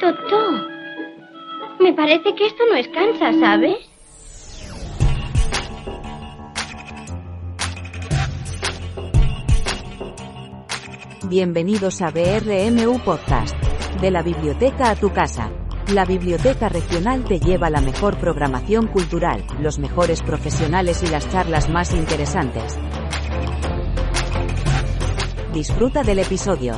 Totó, me parece que esto no es Kansas, ¿sabes? Bienvenidos a BRMU Podcast. De la biblioteca a tu casa. La Biblioteca Regional te lleva la mejor programación cultural, los mejores profesionales y las charlas más interesantes. Disfruta del episodio.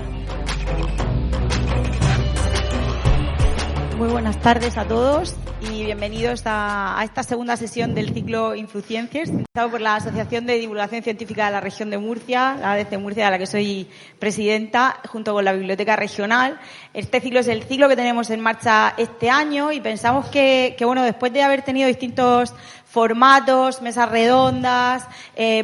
Muy buenas tardes a todos y bienvenidos a esta segunda sesión del ciclo Influciencias, realizado por la Asociación de Divulgación Científica de la Región de Murcia, la ADC Murcia, de la que soy presidenta, junto con la Biblioteca Regional. Este ciclo es el ciclo que tenemos en marcha este año y pensamos que bueno, después de haber tenido distintos formatos, mesas redondas,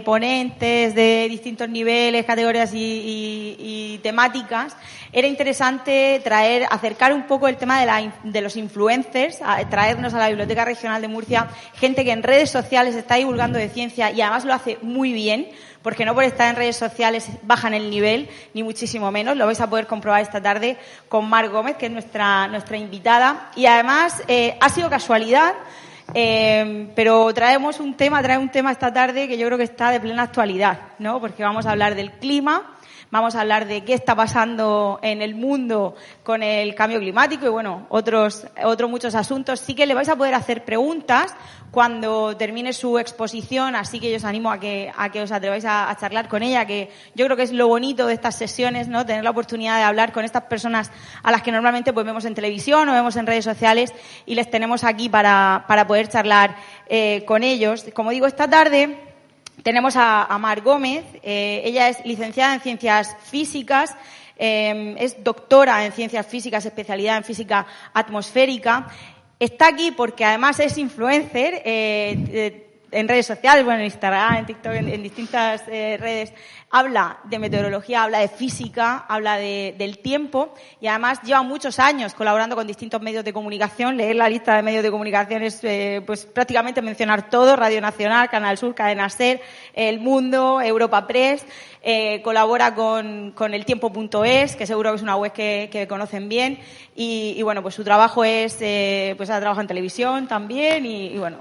ponentes de distintos niveles, categorías y temáticas, era interesante acercar un poco el tema de los influencers, traernos a la Biblioteca Regional de Murcia gente que en redes sociales está divulgando de ciencia y además lo hace muy bien, porque no por estar en redes sociales bajan el nivel, ni muchísimo menos. Lo vais a poder comprobar esta tarde con Mar Gómez, que es nuestra invitada. Y además ha sido casualidad, pero trae un tema esta tarde que yo creo que está de plena actualidad, ¿no? Porque vamos a hablar del clima, vamos a hablar de qué está pasando en el mundo con el cambio climático y bueno, otros muchos asuntos. Sí que le vais a poder hacer preguntas cuando termine su exposición, así que yo os animo a que os atreváis a charlar con ella, que yo creo que es lo bonito de estas sesiones, ¿no? Tener la oportunidad de hablar con estas personas a las que normalmente pues vemos en televisión o vemos en redes sociales y les tenemos aquí para poder charlar con ellos. Como digo, esta tarde tenemos a Mar Gómez. Ella es licenciada en Ciencias Físicas, es doctora en Ciencias Físicas, especialidad en Física Atmosférica. Está aquí porque además es influencer en redes sociales, bueno, en Instagram, en TikTok, en distintas redes. Habla de meteorología, habla de física, habla del tiempo y además lleva muchos años colaborando con distintos medios de comunicación. Leer la lista de medios de comunicación es pues prácticamente mencionar todo: Radio Nacional, Canal Sur, Cadena SER, El Mundo, Europa Press. Colabora con eltiempo.es, que seguro que es una web que conocen bien. Y bueno, pues su trabajo es, pues ha trabajado en televisión también y bueno,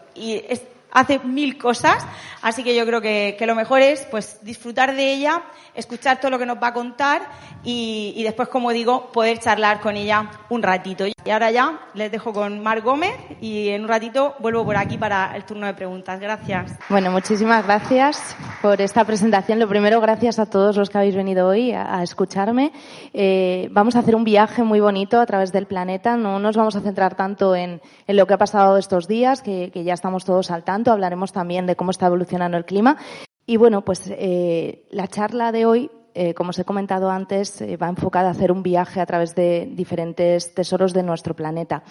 hace mil cosas, así que yo creo que lo mejor es pues disfrutar de ella, escuchar todo lo que nos va a contar y después, como digo, poder charlar con ella un ratito. Y ahora ya les dejo con Mar Gómez y en un ratito vuelvo por aquí para el turno de preguntas. Gracias. Bueno, muchísimas gracias por esta presentación. Lo primero, gracias a todos los que habéis venido hoy a escucharme. Vamos a hacer un viaje muy bonito a través del planeta. No nos vamos a centrar tanto en lo que ha pasado estos días, que ya estamos todos al tanto. Hablaremos también de cómo está evolucionando el clima. Y bueno, pues la charla de hoy, como os he comentado antes, va enfocada a hacer un viaje a través de diferentes tesoros de nuestro planeta.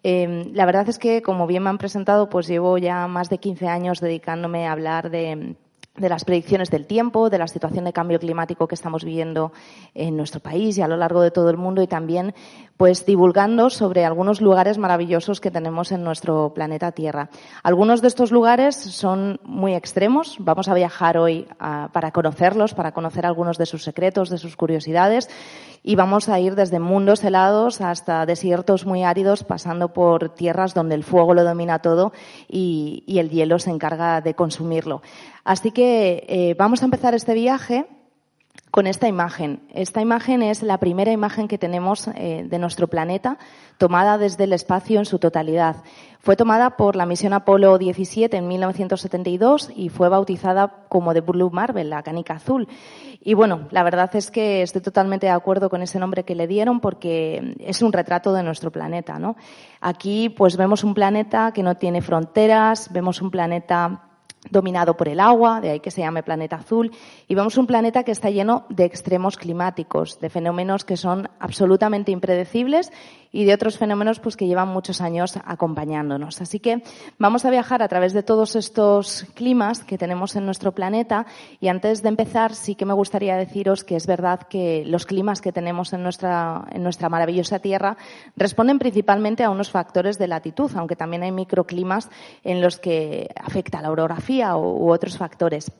La verdad es que, como bien me han presentado, pues llevo ya más de 15 años dedicándome a hablar de las predicciones del tiempo, de la situación de cambio climático que estamos viviendo en nuestro país y a lo largo de todo el mundo, y también pues divulgando sobre algunos lugares maravillosos que tenemos en nuestro planeta Tierra. Algunos de estos lugares son muy extremos. Vamos a viajar hoy para conocerlos, para conocer algunos de sus secretos, de sus curiosidades, y vamos a ir desde mundos helados hasta desiertos muy áridos, pasando por tierras donde el fuego lo domina todo y el hielo se encarga de consumirlo. Así que vamos a empezar este viaje con esta imagen. Esta imagen es la primera imagen que tenemos de nuestro planeta, tomada desde el espacio en su totalidad. Fue tomada por la misión Apolo 17 en 1972 y fue bautizada como The Blue Marble, la canica azul. Y bueno, la verdad es que estoy totalmente de acuerdo con ese nombre que le dieron, porque es un retrato de nuestro planeta, ¿no? Aquí pues vemos un planeta que no tiene fronteras, vemos un planeta dominado por el agua, de ahí que se llame planeta azul, y vemos un planeta que está lleno de extremos climáticos, de fenómenos que son absolutamente impredecibles y de otros fenómenos pues que llevan muchos años acompañándonos. Así que vamos a viajar a través de todos estos climas que tenemos en nuestro planeta, y antes de empezar sí que me gustaría deciros que es verdad que los climas que tenemos en nuestra maravillosa Tierra responden principalmente a unos factores de latitud, aunque también hay microclimas en los que afecta la orografía u otros factores.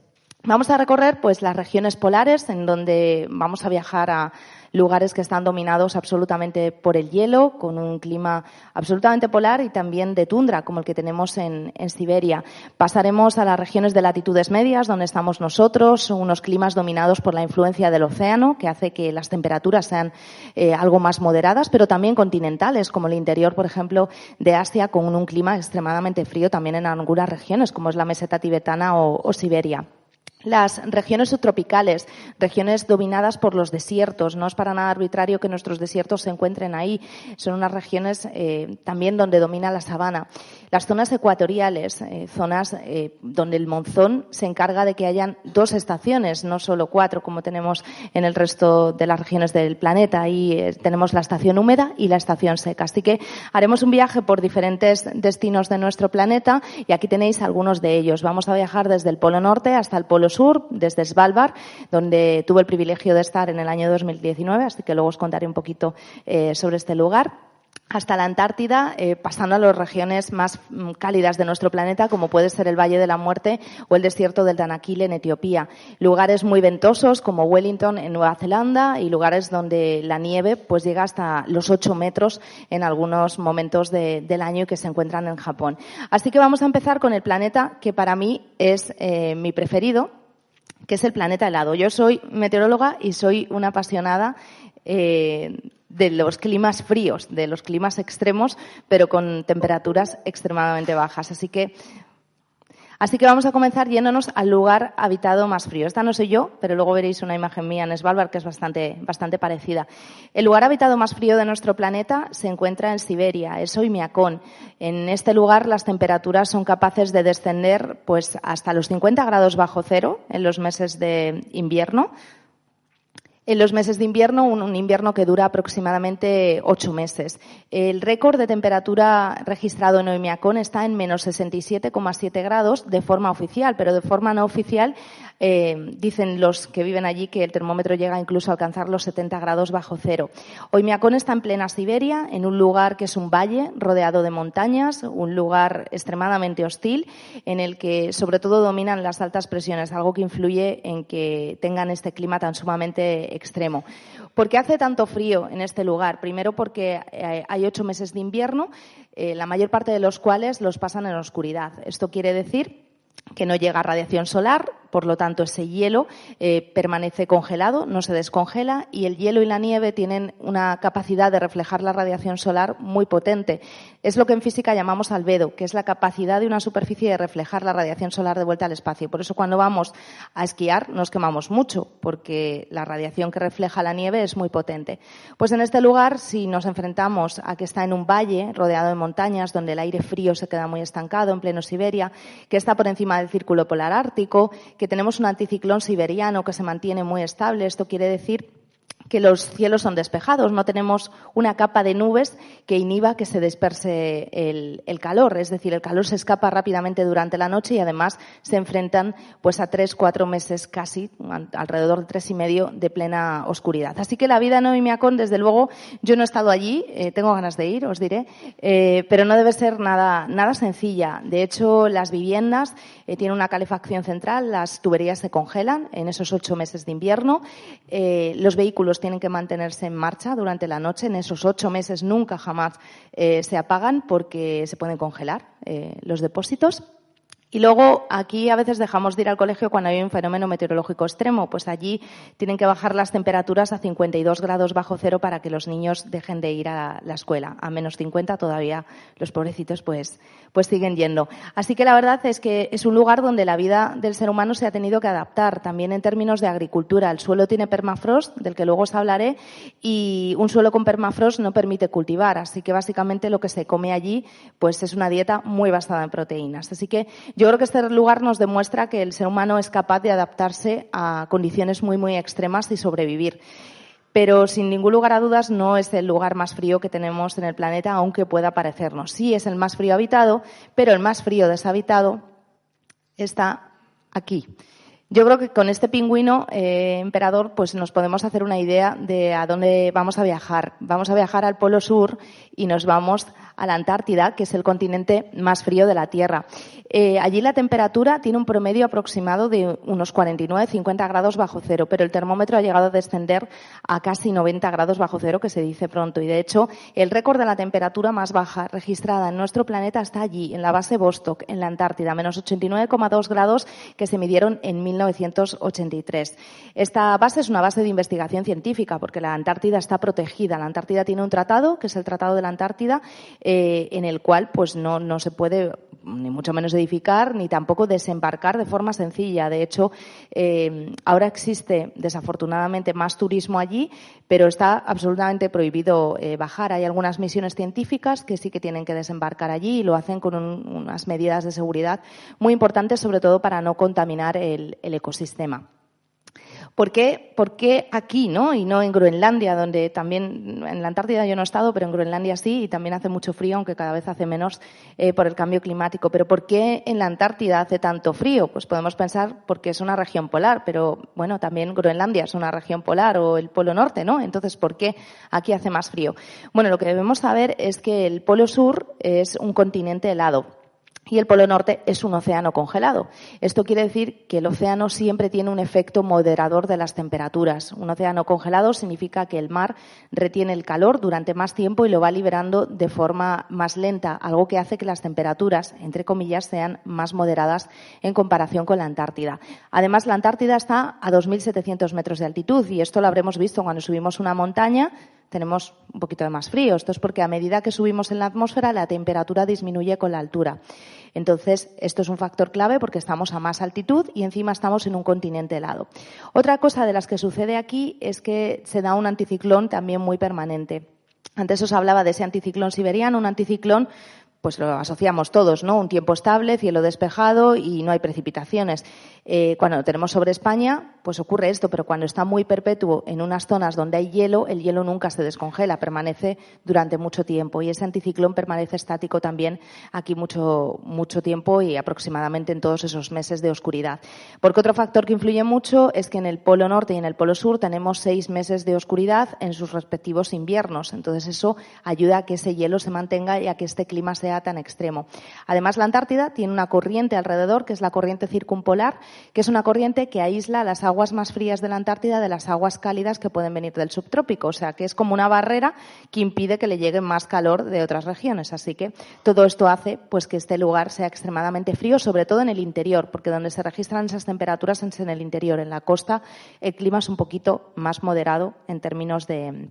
Vamos a recorrer pues las regiones polares, en donde vamos a viajar a lugares que están dominados absolutamente por el hielo, con un clima absolutamente polar y también de tundra, como el que tenemos en Siberia. Pasaremos a las regiones de latitudes medias, donde estamos nosotros, unos climas dominados por la influencia del océano, que hace que las temperaturas sean algo más moderadas, pero también continentales, como el interior, por ejemplo, de Asia, con un clima extremadamente frío también en algunas regiones, como es la meseta tibetana o Siberia. Las regiones subtropicales, regiones dominadas por los desiertos. No es para nada arbitrario que nuestros desiertos se encuentren ahí. Son unas regiones también donde domina la sabana. Las zonas ecuatoriales, zonas donde el monzón se encarga de que hayan 2 estaciones, no solo 4, como tenemos en el resto de las regiones del planeta. Ahí tenemos la estación húmeda y la estación seca. Así que haremos un viaje por diferentes destinos de nuestro planeta y aquí tenéis algunos de ellos. Vamos a viajar desde el Polo Norte hasta el Polo Sur, desde Svalbard, donde tuve el privilegio de estar en el año 2019, así que luego os contaré un poquito sobre este lugar, hasta la Antártida, pasando a las regiones más cálidas de nuestro planeta, como puede ser el Valle de la Muerte o el desierto del Danakil en Etiopía. Lugares muy ventosos como Wellington en Nueva Zelanda y lugares donde la nieve pues llega hasta los 8 metros en algunos momentos del año y que se encuentran en Japón. Así que vamos a empezar con el planeta que para mí es mi preferido, que es el planeta helado. Yo soy meteoróloga y soy una apasionada de los climas fríos, de los climas extremos, pero con temperaturas extremadamente bajas. Así que vamos a comenzar yéndonos al lugar habitado más frío. Esta no soy yo, pero luego veréis una imagen mía en Svalbard que es bastante parecida. El lugar habitado más frío de nuestro planeta se encuentra en Siberia, es Oymyakon. En este lugar las temperaturas son capaces de descender pues hasta los 50 grados bajo cero en los meses de invierno. En los meses de invierno, un invierno que dura aproximadamente 8 meses. El récord de temperatura registrado en Oymyakon está en menos 67,7 grados de forma oficial, pero de forma no oficial dicen los que viven allí que el termómetro llega incluso a alcanzar los 70 grados bajo cero. Oymyakon está en plena Siberia, en un lugar que es un valle rodeado de montañas, un lugar extremadamente hostil en el que sobre todo dominan las altas presiones, algo que influye en que tengan este clima tan sumamente extremo. ¿Por qué hace tanto frío en este lugar? Primero porque hay 8 meses de invierno, la mayor parte de los cuales los pasan en oscuridad. Esto quiere decir que no llega radiación solar, por lo tanto ese hielo permanece congelado, no se descongela y el hielo y la nieve tienen una capacidad de reflejar la radiación solar muy potente. Es lo que en física llamamos albedo, que es la capacidad de una superficie de reflejar la radiación solar de vuelta al espacio. Por eso cuando vamos a esquiar nos quemamos mucho, porque la radiación que refleja la nieve es muy potente. Pues en este lugar, si nos enfrentamos a que está en un valle rodeado de montañas, donde el aire frío se queda muy estancado, en pleno Siberia, que está por encima del círculo polar ártico, que tenemos un anticiclón siberiano que se mantiene muy estable, esto quiere decir que los cielos son despejados, no tenemos una capa de nubes que inhiba que se disperse el calor, es decir, el calor se escapa rápidamente durante la noche y además se enfrentan pues a 3-4 meses casi, alrededor de 3 y medio de plena oscuridad. Así que la vida en Oymyakon, desde luego, yo no he estado allí, tengo ganas de ir, os diré, pero no debe ser nada sencilla. De hecho, las viviendas tienen una calefacción central, las tuberías se congelan en esos 8 meses de invierno, los vehículos tienen que mantenerse en marcha durante la noche. En esos 8 meses nunca jamás se apagan porque se pueden congelar los depósitos. Y luego aquí a veces dejamos de ir al colegio cuando hay un fenómeno meteorológico extremo, pues allí tienen que bajar las temperaturas a 52 grados bajo cero para que los niños dejen de ir a la escuela. A menos 50 todavía los pobrecitos pues siguen yendo. Así que la verdad es que es un lugar donde la vida del ser humano se ha tenido que adaptar, también en términos de agricultura. El suelo tiene permafrost, del que luego os hablaré, y un suelo con permafrost no permite cultivar, así que básicamente lo que se come allí pues es una dieta muy basada en proteínas. Así que yo creo que este lugar nos demuestra que el ser humano es capaz de adaptarse a condiciones muy, muy extremas y sobrevivir. Pero sin ningún lugar a dudas no es el lugar más frío que tenemos en el planeta, aunque pueda parecernos. Sí es el más frío habitado, pero el más frío deshabitado está aquí. Yo creo que con este pingüino emperador pues nos podemos hacer una idea de a dónde vamos a viajar. Vamos a viajar al Polo Sur y nos vamos a la Antártida, que es el continente más frío de la Tierra. Allí la temperatura tiene un promedio aproximado de unos 49-50 grados bajo cero, pero el termómetro ha llegado a descender a casi 90 grados bajo cero, que se dice pronto. Y de hecho, el récord de la temperatura más baja registrada en nuestro planeta está allí, en la base Vostok, en la Antártida, menos 89,2 grados que se midieron en 1983. Esta base es una base de investigación científica, porque la Antártida está protegida. La Antártida tiene un tratado, que es el Tratado de la Antártida, en el cual pues no se puede ni mucho menos edificar, ni tampoco desembarcar de forma sencilla. De hecho, ahora existe, desafortunadamente, más turismo allí, pero está absolutamente prohibido bajar. Hay algunas misiones científicas que sí que tienen que desembarcar allí y lo hacen con unas medidas de seguridad muy importantes, sobre todo para no contaminar el ecosistema. ¿Por qué aquí, no? Y no en Groenlandia, donde también, en la Antártida yo no he estado, pero en Groenlandia sí, y también hace mucho frío, aunque cada vez hace menos por el cambio climático. Pero ¿por qué en la Antártida hace tanto frío? Pues podemos pensar porque es una región polar, pero bueno, también Groenlandia es una región polar, o el Polo Norte, ¿no? Entonces, ¿por qué aquí hace más frío? Bueno, lo que debemos saber es que el Polo Sur es un continente helado. Y el Polo Norte es un océano congelado. Esto quiere decir que el océano siempre tiene un efecto moderador de las temperaturas. Un océano congelado significa que el mar retiene el calor durante más tiempo y lo va liberando de forma más lenta, algo que hace que las temperaturas, entre comillas, sean más moderadas en comparación con la Antártida. Además, la Antártida está a 2.700 metros de altitud y esto lo habremos visto cuando subimos una montaña. Tenemos un poquito de más frío. Esto es porque a medida que subimos en la atmósfera, la temperatura disminuye con la altura. Entonces, esto es un factor clave porque estamos a más altitud y encima estamos en un continente helado. Otra cosa de las que sucede aquí es que se da un anticiclón también muy permanente. Antes os hablaba de ese anticiclón siberiano, un anticiclón pues lo asociamos todos, ¿no? Un tiempo estable, cielo despejado y no hay precipitaciones. Cuando lo tenemos sobre España, pues ocurre esto, pero cuando está muy perpetuo en unas zonas donde hay hielo, el hielo nunca se descongela, permanece durante mucho tiempo y ese anticiclón permanece estático también aquí mucho tiempo y aproximadamente en todos esos meses de oscuridad. Porque otro factor que influye mucho es que en el Polo Norte y en el Polo Sur tenemos 6 meses de oscuridad en sus respectivos inviernos. Entonces eso ayuda a que ese hielo se mantenga y a que este clima sea tan extremo. Además, la Antártida tiene una corriente alrededor, que es la corriente circumpolar, que es una corriente que aísla las aguas más frías de la Antártida de las aguas cálidas que pueden venir del subtrópico. O sea, que es como una barrera que impide que le llegue más calor de otras regiones. Así que todo esto hace pues que este lugar sea extremadamente frío, sobre todo en el interior, porque donde se registran esas temperaturas es en el interior. En la costa el clima es un poquito más moderado en términos de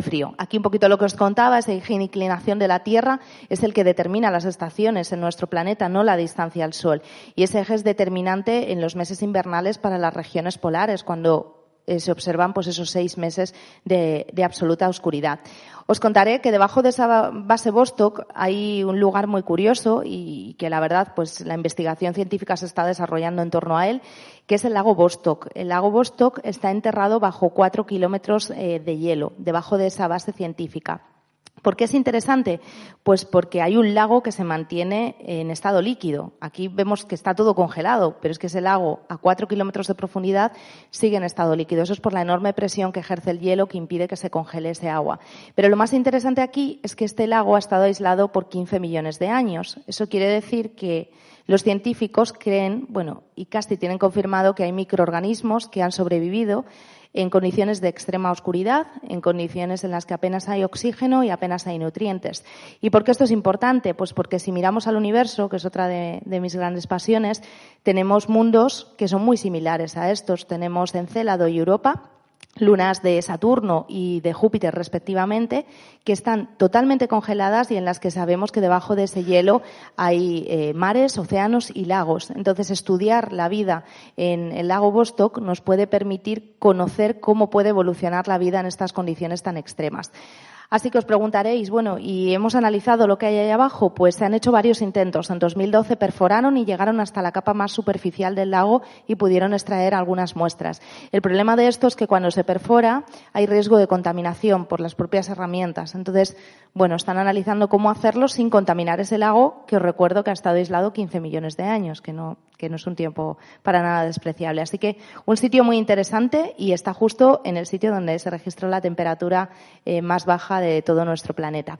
frío. Aquí un poquito lo que os contaba, esa eje de inclinación de la Tierra es el que determina las estaciones en nuestro planeta, no la distancia al Sol. Y ese eje es determinante en los meses invernales para las regiones polares, cuando se observan pues esos 6 meses de absoluta oscuridad. Os contaré que debajo de esa base Vostok hay un lugar muy curioso y que la verdad pues la investigación científica se está desarrollando en torno a él, que es el lago Vostok. El lago Vostok está enterrado bajo 4 kilómetros de hielo, debajo de esa base científica. ¿Por qué es interesante? Pues porque hay un lago que se mantiene en estado líquido. Aquí vemos que está todo congelado, pero es que ese lago a 4 kilómetros de profundidad sigue en estado líquido. Eso es por la enorme presión que ejerce el hielo que impide que se congele ese agua. Pero lo más interesante aquí es que este lago ha estado aislado por 15 millones de años. Eso quiere decir que los científicos creen, bueno, y casi tienen confirmado que hay microorganismos que han sobrevivido en condiciones de extrema oscuridad, en condiciones en las que apenas hay oxígeno y apenas hay nutrientes. ¿Y por qué esto es importante? Pues porque si miramos al universo, que es otra de mis grandes pasiones, tenemos mundos que son muy similares a estos. Tenemos Encélado y Europa, lunas de Saturno y de Júpiter respectivamente, que están totalmente congeladas y en las que sabemos que debajo de ese hielo hay mares, océanos y lagos. Entonces, estudiar la vida en el lago Vostok nos puede permitir conocer cómo puede evolucionar la vida en estas condiciones tan extremas. Así que os preguntaréis, bueno, ¿y hemos analizado lo que hay ahí abajo? Pues se han hecho varios intentos. En 2012 perforaron y llegaron hasta la capa más superficial del lago y pudieron extraer algunas muestras. El problema de esto es que cuando se perfora hay riesgo de contaminación por las propias herramientas. Entonces, bueno, están analizando cómo hacerlo sin contaminar ese lago, que os recuerdo que ha estado aislado 15 millones de años, que no es un tiempo para nada despreciable. Así que un sitio muy interesante y está justo en el sitio donde se registró la temperatura más baja de todo nuestro planeta.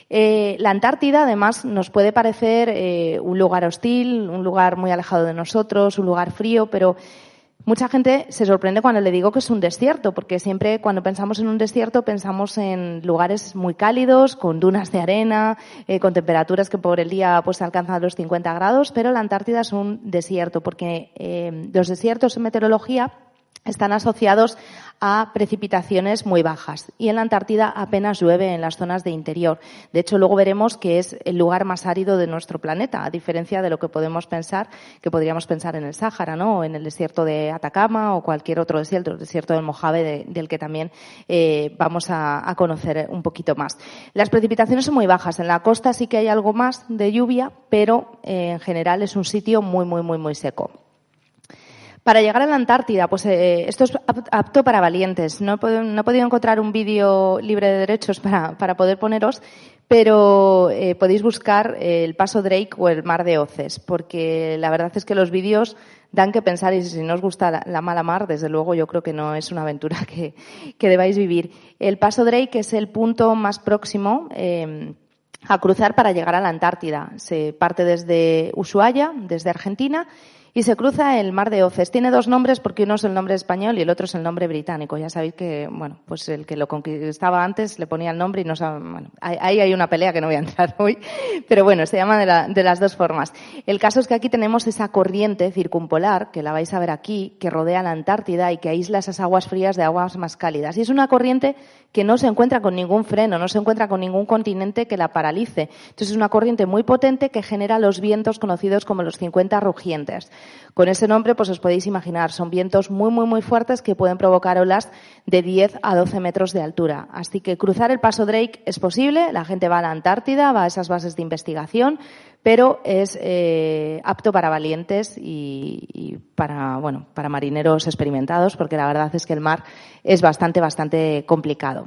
La Antártida, además, nos puede parecer un lugar hostil, un lugar muy alejado de nosotros, un lugar frío, pero mucha gente se sorprende cuando le digo que es un desierto, porque siempre cuando pensamos en un desierto pensamos en lugares muy cálidos, con dunas de arena, con temperaturas que por el día pues alcanzan los 50 grados, pero la Antártida es un desierto, porque los desiertos en meteorología están asociados a precipitaciones muy bajas y en la Antártida apenas llueve en las zonas de interior. De hecho, luego veremos que es el lugar más árido de nuestro planeta, a diferencia de lo que podemos pensar, que podríamos pensar en el Sáhara, ¿no? O en el desierto de Atacama o cualquier otro desierto, el desierto del Mojave, del que también vamos a conocer un poquito más. Las precipitaciones son muy bajas. En la costa sí que hay algo más de lluvia, pero en general es un sitio muy, muy, muy, muy seco. Para llegar a la Antártida, pues esto es apto para valientes. No he podido encontrar un vídeo libre de derechos para poder poneros, pero podéis buscar el Paso Drake o el Mar de Oces, porque la verdad es que los vídeos dan que pensar y si no os gusta la mala mar, desde luego yo creo que no es una aventura que debáis vivir. El Paso Drake es el punto más próximo a cruzar para llegar a la Antártida. Se parte desde Ushuaia, desde Argentina, y se cruza el Mar de Oces. Tiene dos nombres porque uno es el nombre español y el otro es el nombre británico. Ya sabéis que, bueno, pues el que lo conquistaba antes le ponía el nombre y no sabe, bueno, ahí hay una pelea que no voy a entrar hoy, pero bueno, se llama de las dos formas. El caso es que aquí tenemos esa corriente circumpolar, que la vais a ver aquí, que rodea la Antártida y que aísla esas aguas frías de aguas más cálidas. Y es una corriente que no se encuentra con ningún freno, no se encuentra con ningún continente que la paralice. Entonces es una corriente muy potente que genera los vientos conocidos como los 50 rugientes. Con ese nombre, pues os podéis imaginar, son vientos muy, muy, muy fuertes que pueden provocar olas de 10 a 12 metros de altura. Así que cruzar el Paso Drake es posible, la gente va a la Antártida, va a esas bases de investigación, pero es apto para valientes y para marineros experimentados, porque la verdad es que el mar es bastante complicado.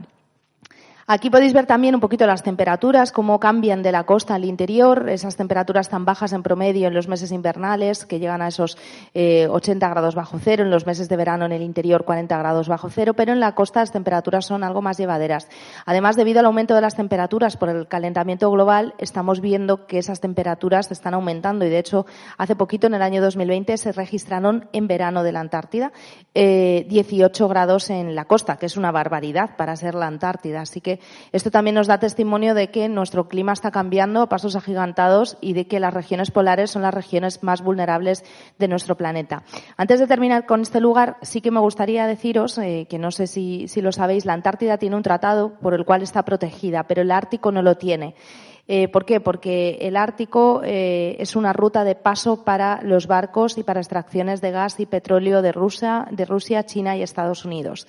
Aquí podéis ver también un poquito las temperaturas, cómo cambian de la costa al interior, esas temperaturas tan bajas en promedio en los meses invernales, que llegan a esos 80 grados bajo cero, en los meses de verano en el interior 40 grados bajo cero, pero en la costa las temperaturas son algo más llevaderas. Además, debido al aumento de las temperaturas por el calentamiento global, estamos viendo que esas temperaturas están aumentando y, de hecho, hace poquito, en el año 2020, se registraron en verano de la Antártida 18 grados en la costa, que es una barbaridad para ser la Antártida. Así que esto también nos da testimonio de que nuestro clima está cambiando a pasos agigantados y de que las regiones polares son las regiones más vulnerables de nuestro planeta. Antes de terminar con este lugar, sí que me gustaría deciros, que no sé si lo sabéis, la Antártida tiene un tratado por el cual está protegida, pero el Ártico no lo tiene. ¿Por qué? Porque el Ártico es una ruta de paso para los barcos y para extracciones de gas y petróleo de Rusia, China y Estados Unidos.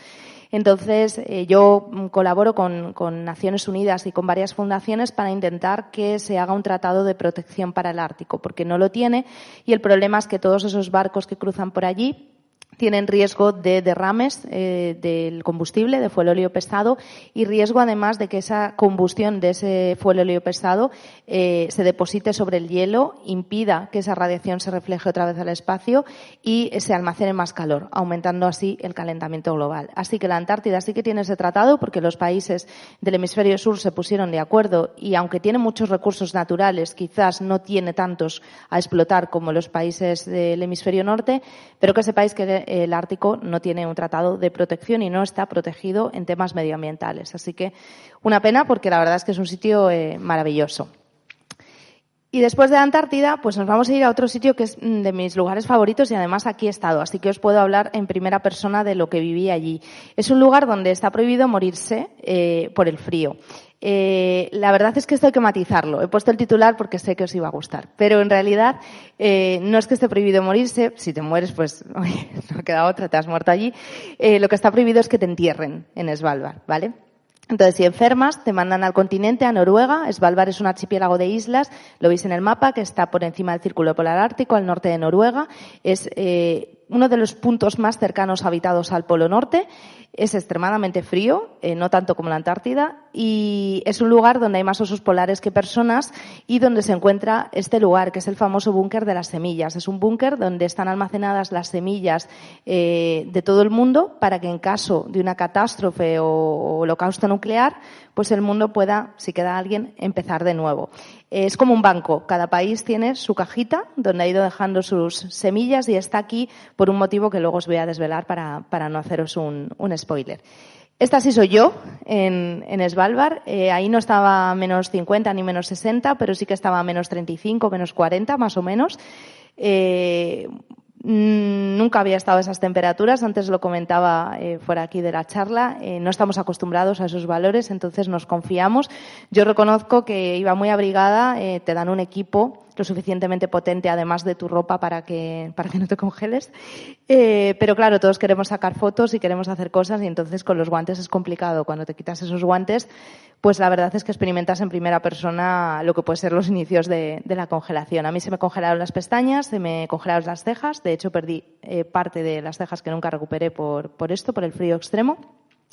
Entonces, yo colaboro con Naciones Unidas y con varias fundaciones para intentar que se haga un tratado de protección para el Ártico, porque no lo tiene y el problema es que todos esos barcos que cruzan por allí tienen riesgo de derrames del combustible, de fuelolio pesado, y riesgo además de que esa combustión de ese fuelolio pesado se deposite sobre el hielo, impida que esa radiación se refleje otra vez al espacio y se almacene más calor, aumentando así el calentamiento global. Así que la Antártida sí que tiene ese tratado porque los países del hemisferio sur se pusieron de acuerdo y, aunque tiene muchos recursos naturales, quizás no tiene tantos a explotar como los países del hemisferio norte, pero que sepáis que el Ártico no tiene un tratado de protección y no está protegido en temas medioambientales. Así que una pena, porque la verdad es que es un sitio maravilloso. Y después de la Antártida, pues nos vamos a ir a otro sitio que es de mis lugares favoritos y además aquí he estado, así que os puedo hablar en primera persona de lo que viví allí. Es un lugar donde está prohibido morirse por el frío. La verdad es que esto hay que matizarlo. He puesto el titular porque sé que os iba a gustar, pero en realidad no es que esté prohibido morirse. Si te mueres, pues oye, no queda otra, te has muerto allí. Lo que está prohibido es que te entierren en Svalbard, ¿vale? Entonces, si enfermas, te mandan al continente, a Noruega. Svalbard es un archipiélago de islas, lo veis en el mapa, que está por encima del Círculo Polar Ártico, al norte de Noruega. Es uno de los puntos más cercanos habitados al Polo Norte. Es extremadamente frío, no tanto como la Antártida, y es un lugar donde hay más osos polares que personas y donde se encuentra este lugar, que es el famoso búnker de las semillas. Es un búnker donde están almacenadas las semillas de todo el mundo para que en caso de una catástrofe o holocausto nuclear, pues el mundo pueda, si queda alguien, empezar de nuevo. Es como un banco. Cada país tiene su cajita donde ha ido dejando sus semillas y está aquí por un motivo que luego os voy a desvelar para no haceros un spoiler. Esta sí soy yo en Svalbard. Ahí no estaba a menos 50 ni menos 60, pero sí que estaba a menos 35, menos 40 más o menos. Nunca había estado a esas temperaturas, antes lo comentaba fuera aquí de la charla, no estamos acostumbrados a esos valores, entonces nos confiamos. Yo reconozco que iba muy abrigada, te dan un equipo lo suficientemente potente además de tu ropa para que no te congeles, pero claro, todos queremos sacar fotos y queremos hacer cosas y entonces con los guantes es complicado. Cuando te quitas esos guantes, pues la verdad es que experimentas en primera persona lo que pueden ser los inicios de la congelación. A mí se me congelaron las pestañas, se me congelaron las cejas, de hecho perdí parte de las cejas que nunca recuperé por el frío extremo.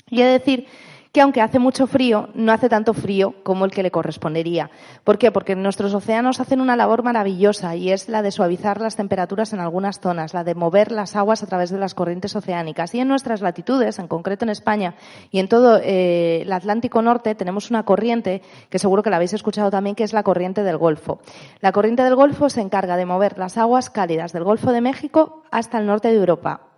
Y he de decir que aunque hace mucho frío, no hace tanto frío como el que le correspondería. ¿Por qué? Porque nuestros océanos hacen una labor maravillosa y es la de suavizar las temperaturas en algunas zonas, la de mover las aguas a través de las corrientes oceánicas. Y en nuestras latitudes, en concreto en España y en todo el Atlántico Norte, tenemos una corriente que seguro que la habéis escuchado también, que es la corriente del Golfo. La corriente del Golfo se encarga de mover las aguas cálidas del Golfo de México hasta el norte de Europa.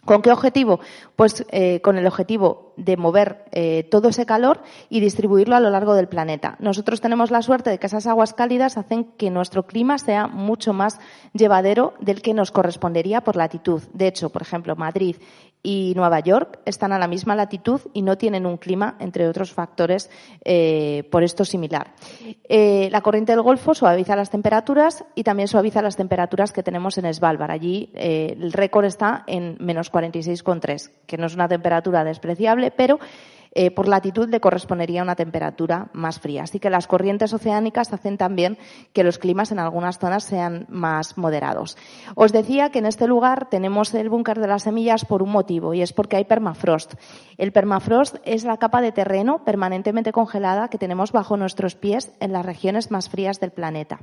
¿Con qué objetivo? Pues con el objetivo de mover todo ese calor y distribuirlo a lo largo del planeta. Nosotros tenemos la suerte de que esas aguas cálidas hacen que nuestro clima sea mucho más llevadero del que nos correspondería por latitud. De hecho, por ejemplo, Madrid y Nueva York están a la misma latitud y no tienen un clima, entre otros factores, por esto similar. La corriente del Golfo suaviza las temperaturas y también suaviza las temperaturas que tenemos en Svalbard. Allí el récord está en menos 46,3, que no es una temperatura despreciable, pero por latitud le correspondería una temperatura más fría. Así que las corrientes oceánicas hacen también que los climas en algunas zonas sean más moderados. Os decía que en este lugar tenemos el búnker de las semillas por un motivo, y es porque hay permafrost. El permafrost es la capa de terreno permanentemente congelada que tenemos bajo nuestros pies en las regiones más frías del planeta.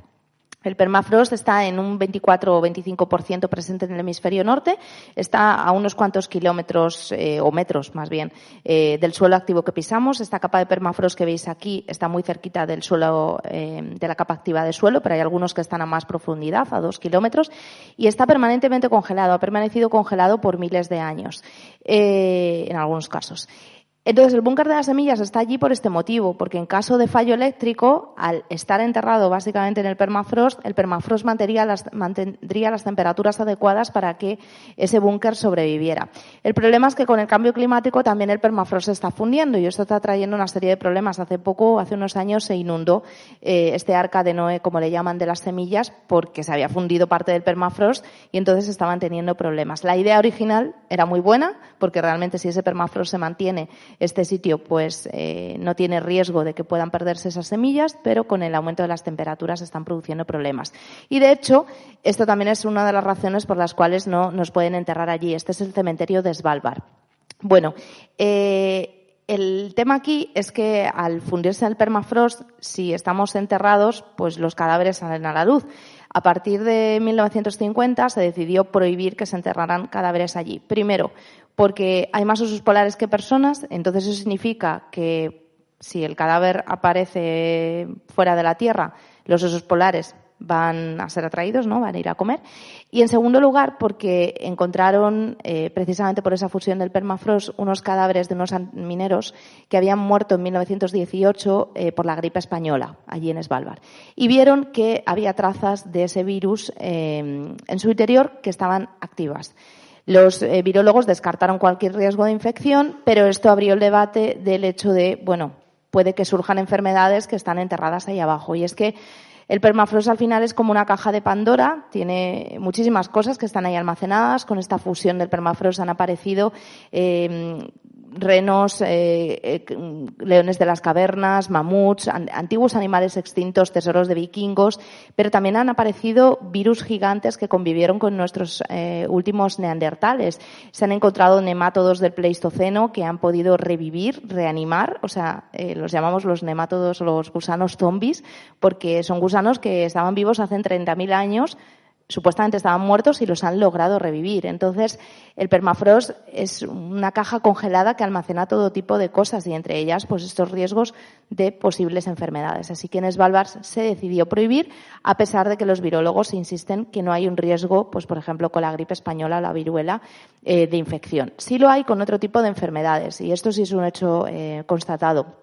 El permafrost está en un 24 o 25% presente en el hemisferio norte, está a unos cuantos kilómetros o metros más bien del suelo activo que pisamos. Esta capa de permafrost que veis aquí está muy cerquita del suelo, de la capa activa del suelo, pero hay algunos que están a más profundidad, a 2 kilómetros, y está permanentemente congelado, ha permanecido congelado por miles de años en algunos casos. Entonces, el búnker de las semillas está allí por este motivo, porque en caso de fallo eléctrico, al estar enterrado básicamente en el permafrost mantendría las temperaturas adecuadas para que ese búnker sobreviviera. El problema es que con el cambio climático también el permafrost se está fundiendo y esto está trayendo una serie de problemas. Hace unos años, se inundó este arca de Noé, como le llaman, de las semillas, porque se había fundido parte del permafrost y entonces estaban teniendo problemas. La idea original era muy buena, porque realmente si ese permafrost se mantiene, este sitio pues no tiene riesgo de que puedan perderse esas semillas, pero con el aumento de las temperaturas se están produciendo problemas. Y de hecho, esto también es una de las razones por las cuales no nos pueden enterrar allí. Este es el cementerio de Svalbard. Bueno, el tema aquí es que al fundirse el permafrost, si estamos enterrados, pues los cadáveres salen a la luz. A partir de 1950 se decidió prohibir que se enterraran cadáveres allí. Primero, porque hay más osos polares que personas, entonces eso significa que si el cadáver aparece fuera de la Tierra, los osos polares van a ser atraídos, ¿no? Van a ir a comer. Y en segundo lugar, porque encontraron, precisamente por esa fusión del permafrost, unos cadáveres de unos mineros que habían muerto en 1918 por la gripe española, allí en Svalbard. Y vieron que había trazas de ese virus en su interior que estaban activas. Los virólogos descartaron cualquier riesgo de infección, pero esto abrió el debate del hecho de, bueno, puede que surjan enfermedades que están enterradas ahí abajo. Y es que el permafrost al final es como una caja de Pandora, tiene muchísimas cosas que están ahí almacenadas. Con esta fusión del permafrost han aparecido renos, leones de las cavernas, mamuts, antiguos animales extintos, tesoros de vikingos, pero también han aparecido virus gigantes que convivieron con nuestros últimos neandertales. Se han encontrado nemátodos del Pleistoceno que han podido revivir, reanimar, o sea, los llamamos los nemátodos o los gusanos zombies, porque son gusanos que estaban vivos hace 30.000 años, supuestamente estaban muertos y los han logrado revivir. Entonces, el permafrost es una caja congelada que almacena todo tipo de cosas y entre ellas pues estos riesgos de posibles enfermedades. Así que en Svalbard se decidió prohibir, a pesar de que los virólogos insisten que no hay un riesgo, pues por ejemplo con la gripe española o la viruela, de infección. Sí lo hay con otro tipo de enfermedades y esto sí es un hecho constatado.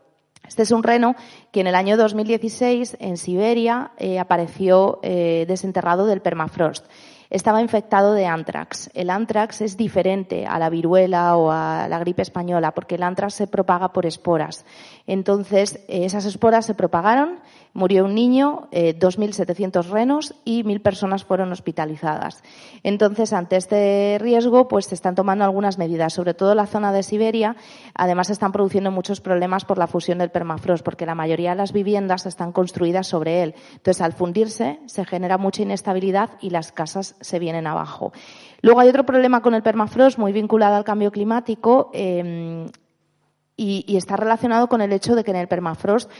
Este es un reno que en el año 2016 en Siberia apareció desenterrado del permafrost. Estaba infectado de anthrax. El anthrax es diferente a la viruela o a la gripe española porque el anthrax se propaga por esporas. Entonces, esas esporas se propagaron, murió un niño, 2.700 renos y 1.000 personas fueron hospitalizadas. Entonces, ante este riesgo, pues se están tomando algunas medidas, sobre todo en la zona de Siberia. Además, se están produciendo muchos problemas por la fusión del permafrost, porque la mayoría de las viviendas están construidas sobre él. Entonces, al fundirse, se genera mucha inestabilidad y las casas se vienen abajo. Luego hay otro problema con el permafrost muy vinculado al cambio climático y está relacionado con el hecho de que en el permafrost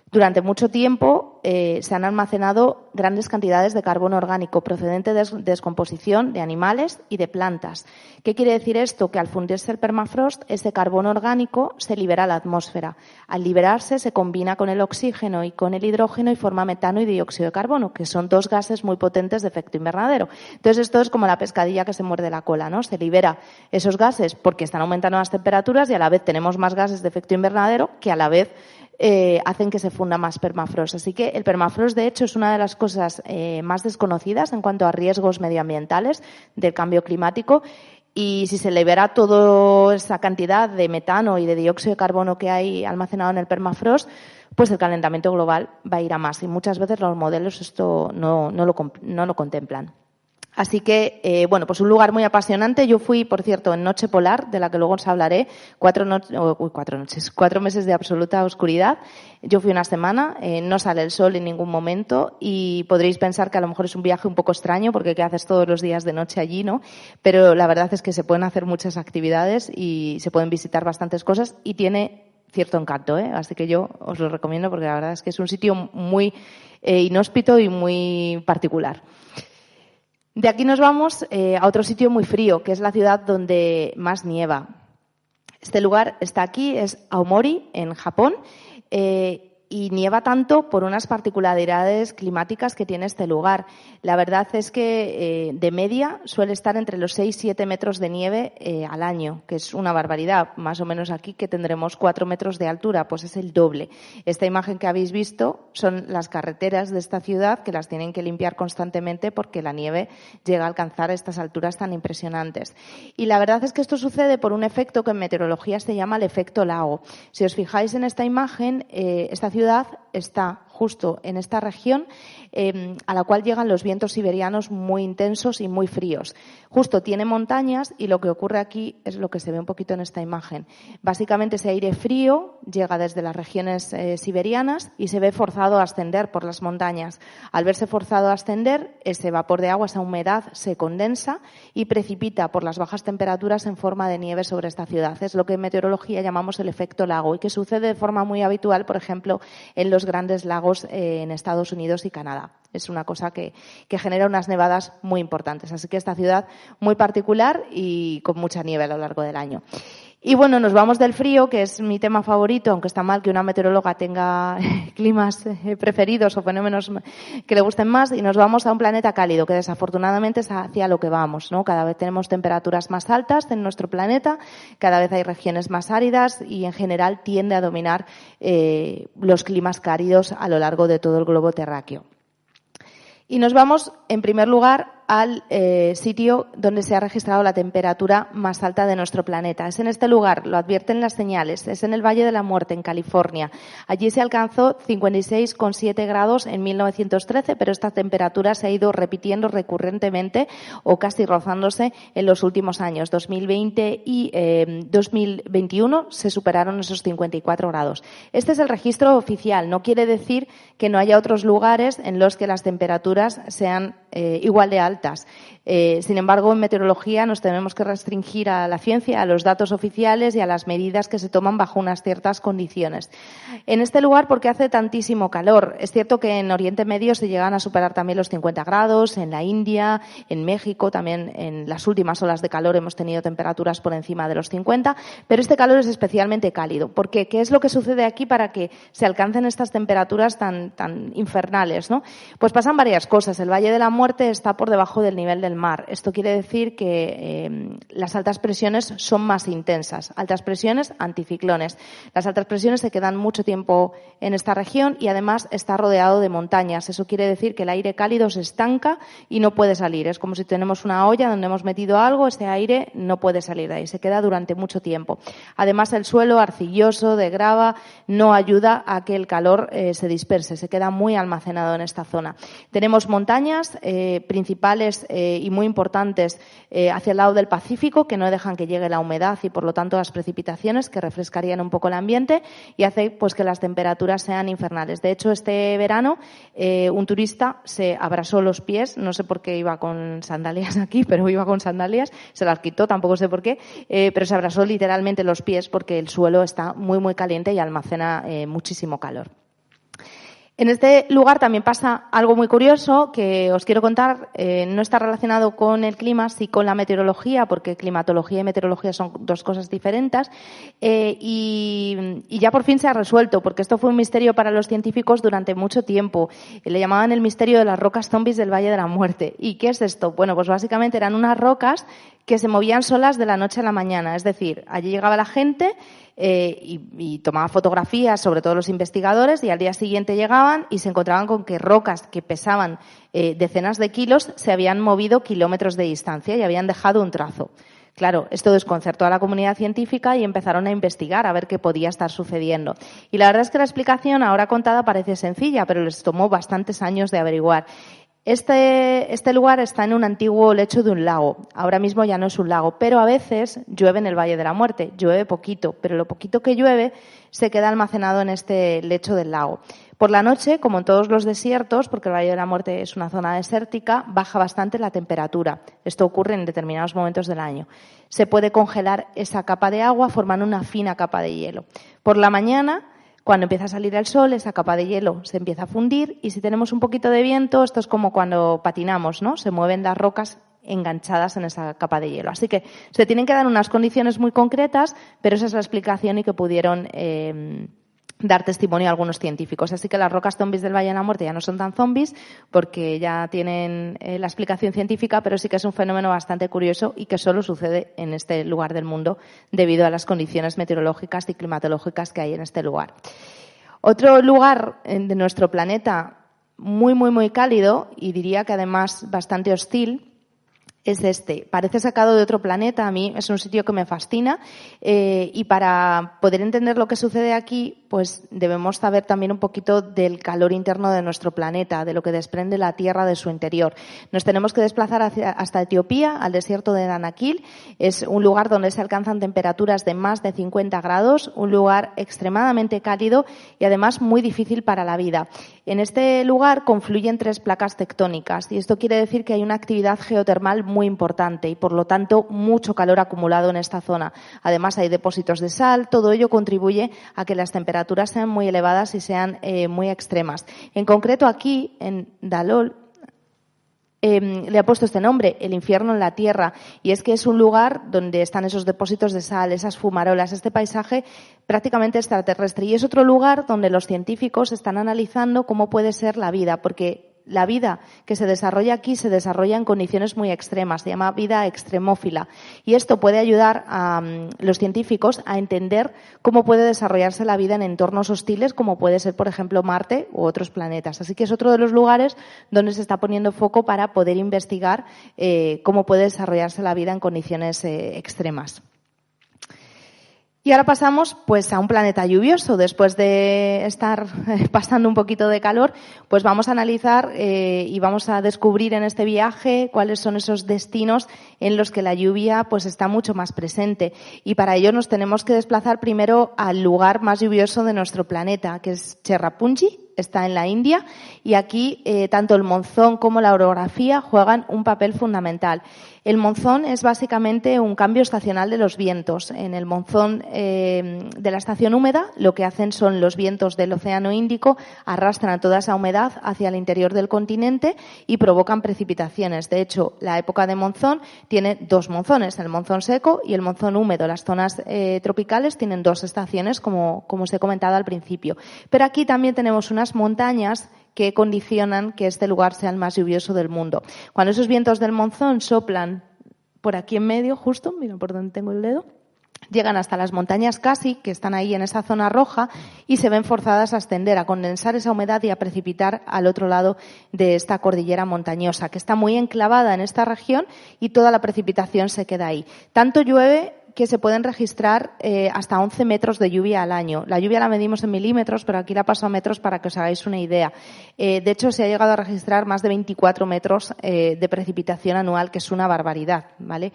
durante mucho tiempo se han almacenado grandes cantidades de carbono orgánico procedente de descomposición de animales y de plantas. ¿Qué quiere decir esto? Que al fundirse el permafrost, ese carbono orgánico se libera a la atmósfera. Al liberarse se combina con el oxígeno y con el hidrógeno y forma metano y dióxido de carbono, que son dos gases muy potentes de efecto invernadero. Entonces esto es como la pescadilla que se muerde la cola, ¿no? Se libera esos gases porque están aumentando las temperaturas y a la vez tenemos más gases de efecto invernadero que a la vez hacen que se funda más permafrost. Así que el permafrost, de hecho, es una de las cosas más desconocidas en cuanto a riesgos medioambientales del cambio climático. Y si se libera toda esa cantidad de metano y de dióxido de carbono que hay almacenado en el permafrost, pues el calentamiento global va a ir a más. Y muchas veces los modelos esto no lo contemplan. Así que, bueno, pues un lugar muy apasionante. Yo fui, por cierto, en Noche Polar, de la que luego os hablaré, 4 meses de absoluta oscuridad. Yo fui una semana, no sale el sol en ningún momento y podréis pensar que a lo mejor es un viaje un poco extraño porque ¿qué haces todos los días de noche allí, no? Pero la verdad es que se pueden hacer muchas actividades y se pueden visitar bastantes cosas y tiene cierto encanto, así que yo os lo recomiendo porque la verdad es que es un sitio muy inhóspito y muy particular. De aquí nos vamos a otro sitio muy frío, que es la ciudad donde más nieva. Este lugar está aquí, es Aomori, en Japón, y nieva tanto por unas particularidades climáticas que tiene este lugar. La verdad es que de media suele estar entre los 6 y 7 metros de nieve al año, que es una barbaridad. Más o menos aquí que tendremos 4 metros de altura, pues es el doble. Esta imagen que habéis visto son las carreteras de esta ciudad que las tienen que limpiar constantemente porque la nieve llega a alcanzar estas alturas tan impresionantes. Y la verdad es que esto sucede por un efecto que en meteorología se llama el efecto lago. Si os fijáis en esta imagen, esta ciudad está justo en esta región a la cual llegan los vientos siberianos muy intensos y muy fríos. Justo tiene montañas y lo que ocurre aquí es lo que se ve un poquito en esta imagen. Básicamente ese aire frío llega desde las regiones siberianas y se ve forzado a ascender por las montañas. Al verse forzado a ascender, ese vapor de agua, esa humedad, se condensa y precipita por las bajas temperaturas en forma de nieve sobre esta ciudad. Es lo que en meteorología llamamos el efecto lago y que sucede de forma muy habitual, por ejemplo, en los grandes lagos en Estados Unidos y Canadá. Es una cosa que genera unas nevadas muy importantes. Así que esta ciudad muy particular y con mucha nieve a lo largo del año. Y bueno, nos vamos del frío, que es mi tema favorito, aunque está mal que una meteoróloga tenga climas preferidos o fenómenos que le gusten más, y nos vamos a un planeta cálido, que desafortunadamente es hacia lo que vamos, ¿no? Cada vez tenemos temperaturas más altas en nuestro planeta, cada vez hay regiones más áridas y en general tiende a dominar los climas cálidos a lo largo de todo el globo terráqueo. Y nos vamos, en primer lugar, al sitio donde se ha registrado la temperatura más alta de nuestro planeta. Es en este lugar, lo advierten las señales, es en el Valle de la Muerte, en California. Allí se alcanzó 56,7 grados en 1913, pero esta temperatura se ha ido repitiendo recurrentemente o casi rozándose en los últimos años. 2020 y 2021 se superaron esos 54 grados. Este es el registro oficial. No quiere decir que no haya otros lugares en los que las temperaturas sean igual de altas. Sin embargo, en meteorología nos tenemos que restringir a la ciencia, a los datos oficiales y a las medidas que se toman bajo unas ciertas condiciones. En este lugar, ¿por qué hace tantísimo calor? Es cierto que en Oriente Medio se llegan a superar también los 50 grados, en la India, en México, también en las últimas olas de calor hemos tenido temperaturas por encima de los 50, pero este calor es especialmente cálido. ¿Por qué? ¿Qué es lo que sucede aquí para que se alcancen estas temperaturas tan infernales, ¿no? Pues pasan varias cosas. El Valle de la Muerte está por debajo del nivel del mar. Esto quiere decir que las altas presiones son más intensas. Altas presiones, anticiclones. Las altas presiones se quedan mucho tiempo en esta región y además está rodeado de montañas. Eso quiere decir que el aire cálido se estanca y no puede salir. Es como si tenemos una olla donde hemos metido algo, ese aire no puede salir de ahí. Se queda durante mucho tiempo. Además, el suelo arcilloso, de grava, no ayuda a que el calor se disperse. Se queda muy almacenado en esta zona. Tenemos montañas principales y muy importantes hacia el lado del Pacífico que no dejan que llegue la humedad y por lo tanto las precipitaciones que refrescarían un poco el ambiente y hace pues que las temperaturas sean infernales. De hecho, este verano un turista se abrasó los pies, no sé por qué iba con sandalias aquí, pero iba con sandalias, se las quitó, tampoco sé por qué, pero se abrasó literalmente los pies porque el suelo está muy muy caliente y almacena muchísimo calor. En este lugar también pasa algo muy curioso que os quiero contar. No está relacionado con el clima, sí con la meteorología, porque climatología y meteorología son dos cosas diferentes. Y ya por fin se ha resuelto, porque esto fue un misterio para los científicos durante mucho tiempo. Le llamaban el misterio de las rocas zombies del Valle de la Muerte. ¿Y qué es esto? Bueno, pues básicamente eran unas rocas que se movían solas de la noche a la mañana. Es decir, allí llegaba la gente y tomaba fotografías, sobre todo los investigadores, y al día siguiente llegaban y se encontraban con que rocas que pesaban decenas de kilos se habían movido kilómetros de distancia y habían dejado un trazo. Claro, esto desconcertó a la comunidad científica y empezaron a investigar a ver qué podía estar sucediendo. Y la verdad es que la explicación ahora contada parece sencilla, pero les tomó bastantes años de averiguar. Este lugar está en un antiguo lecho de un lago. Ahora mismo ya no es un lago, pero a veces llueve en el Valle de la Muerte. Llueve poquito, pero lo poquito que llueve se queda almacenado en este lecho del lago. Por la noche, como en todos los desiertos, porque el Valle de la Muerte es una zona desértica, baja bastante la temperatura. Esto ocurre en determinados momentos del año. Se puede congelar esa capa de agua formando una fina capa de hielo. Por la mañana, cuando empieza a salir el sol, esa capa de hielo se empieza a fundir y si tenemos un poquito de viento, esto es como cuando patinamos, ¿no? Se mueven las rocas enganchadas en esa capa de hielo. Así que se tienen que dar unas condiciones muy concretas, pero esa es la explicación y que pudieron dar testimonio a algunos científicos. Así que las rocas zombies del Valle de la Muerte ya no son tan zombies porque ya tienen la explicación científica, pero sí que es un fenómeno bastante curioso y que solo sucede en este lugar del mundo debido a las condiciones meteorológicas y climatológicas que hay en este lugar. Otro lugar de nuestro planeta muy, muy, muy cálido y diría que además bastante hostil es este. Parece sacado de otro planeta. A mí es un sitio que me fascina y para poder entender lo que sucede aquí, pues debemos saber también un poquito del calor interno de nuestro planeta, de lo que desprende la Tierra de su interior. Nos tenemos que desplazar hasta Etiopía, al desierto de Danakil. Es un lugar donde se alcanzan temperaturas de más de 50 grados, un lugar extremadamente cálido y además muy difícil para la vida. En este lugar confluyen 3 placas tectónicas y esto quiere decir que hay una actividad geotermal muy importante y por lo tanto mucho calor acumulado en esta zona. Además hay depósitos de sal, todo ello contribuye a que las temperaturas sean muy elevadas y sean muy extremas. En concreto aquí en Dalol le ha puesto este nombre, el infierno en la tierra, y es que es un lugar donde están esos depósitos de sal, esas fumarolas, este paisaje prácticamente extraterrestre y es otro lugar donde los científicos están analizando cómo puede ser la vida, porque la vida que se desarrolla aquí se desarrolla en condiciones muy extremas, se llama vida extremófila. Y esto puede ayudar a los científicos a entender cómo puede desarrollarse la vida en entornos hostiles, como puede ser, por ejemplo, Marte u otros planetas. Así que es otro de los lugares donde se está poniendo foco para poder investigar cómo puede desarrollarse la vida en condiciones extremas. Y ahora pasamos pues a un planeta lluvioso. Después de estar pasando un poquito de calor, pues vamos a analizar y vamos a descubrir en este viaje cuáles son esos destinos en los que la lluvia pues está mucho más presente. Y para ello nos tenemos que desplazar primero al lugar más lluvioso de nuestro planeta, que es Cherrapunji. Está en la India y aquí tanto el monzón como la orografía juegan un papel fundamental. El monzón es básicamente un cambio estacional de los vientos. En el monzón de la estación húmeda lo que hacen son los vientos del Océano Índico, arrastran toda esa humedad hacia el interior del continente y provocan precipitaciones. De hecho, la época de monzón tiene dos monzones, el monzón seco y el monzón húmedo. Las zonas tropicales tienen dos estaciones, como os he comentado al principio. Pero aquí también tenemos unas montañas que condicionan que este lugar sea el más lluvioso del mundo. Cuando esos vientos del monzón soplan por aquí en medio, justo, mira por donde tengo el dedo, llegan hasta las montañas Khasi, que están ahí en esa zona roja, y se ven forzadas a ascender, a condensar esa humedad y a precipitar al otro lado de esta cordillera montañosa, que está muy enclavada en esta región y toda la precipitación se queda ahí. Tanto llueve que se pueden registrar hasta 11 metros de lluvia al año. La lluvia la medimos en milímetros, pero aquí la paso a metros para que os hagáis una idea. De hecho, se ha llegado a registrar más de 24 metros de precipitación anual, que es una barbaridad, ¿vale?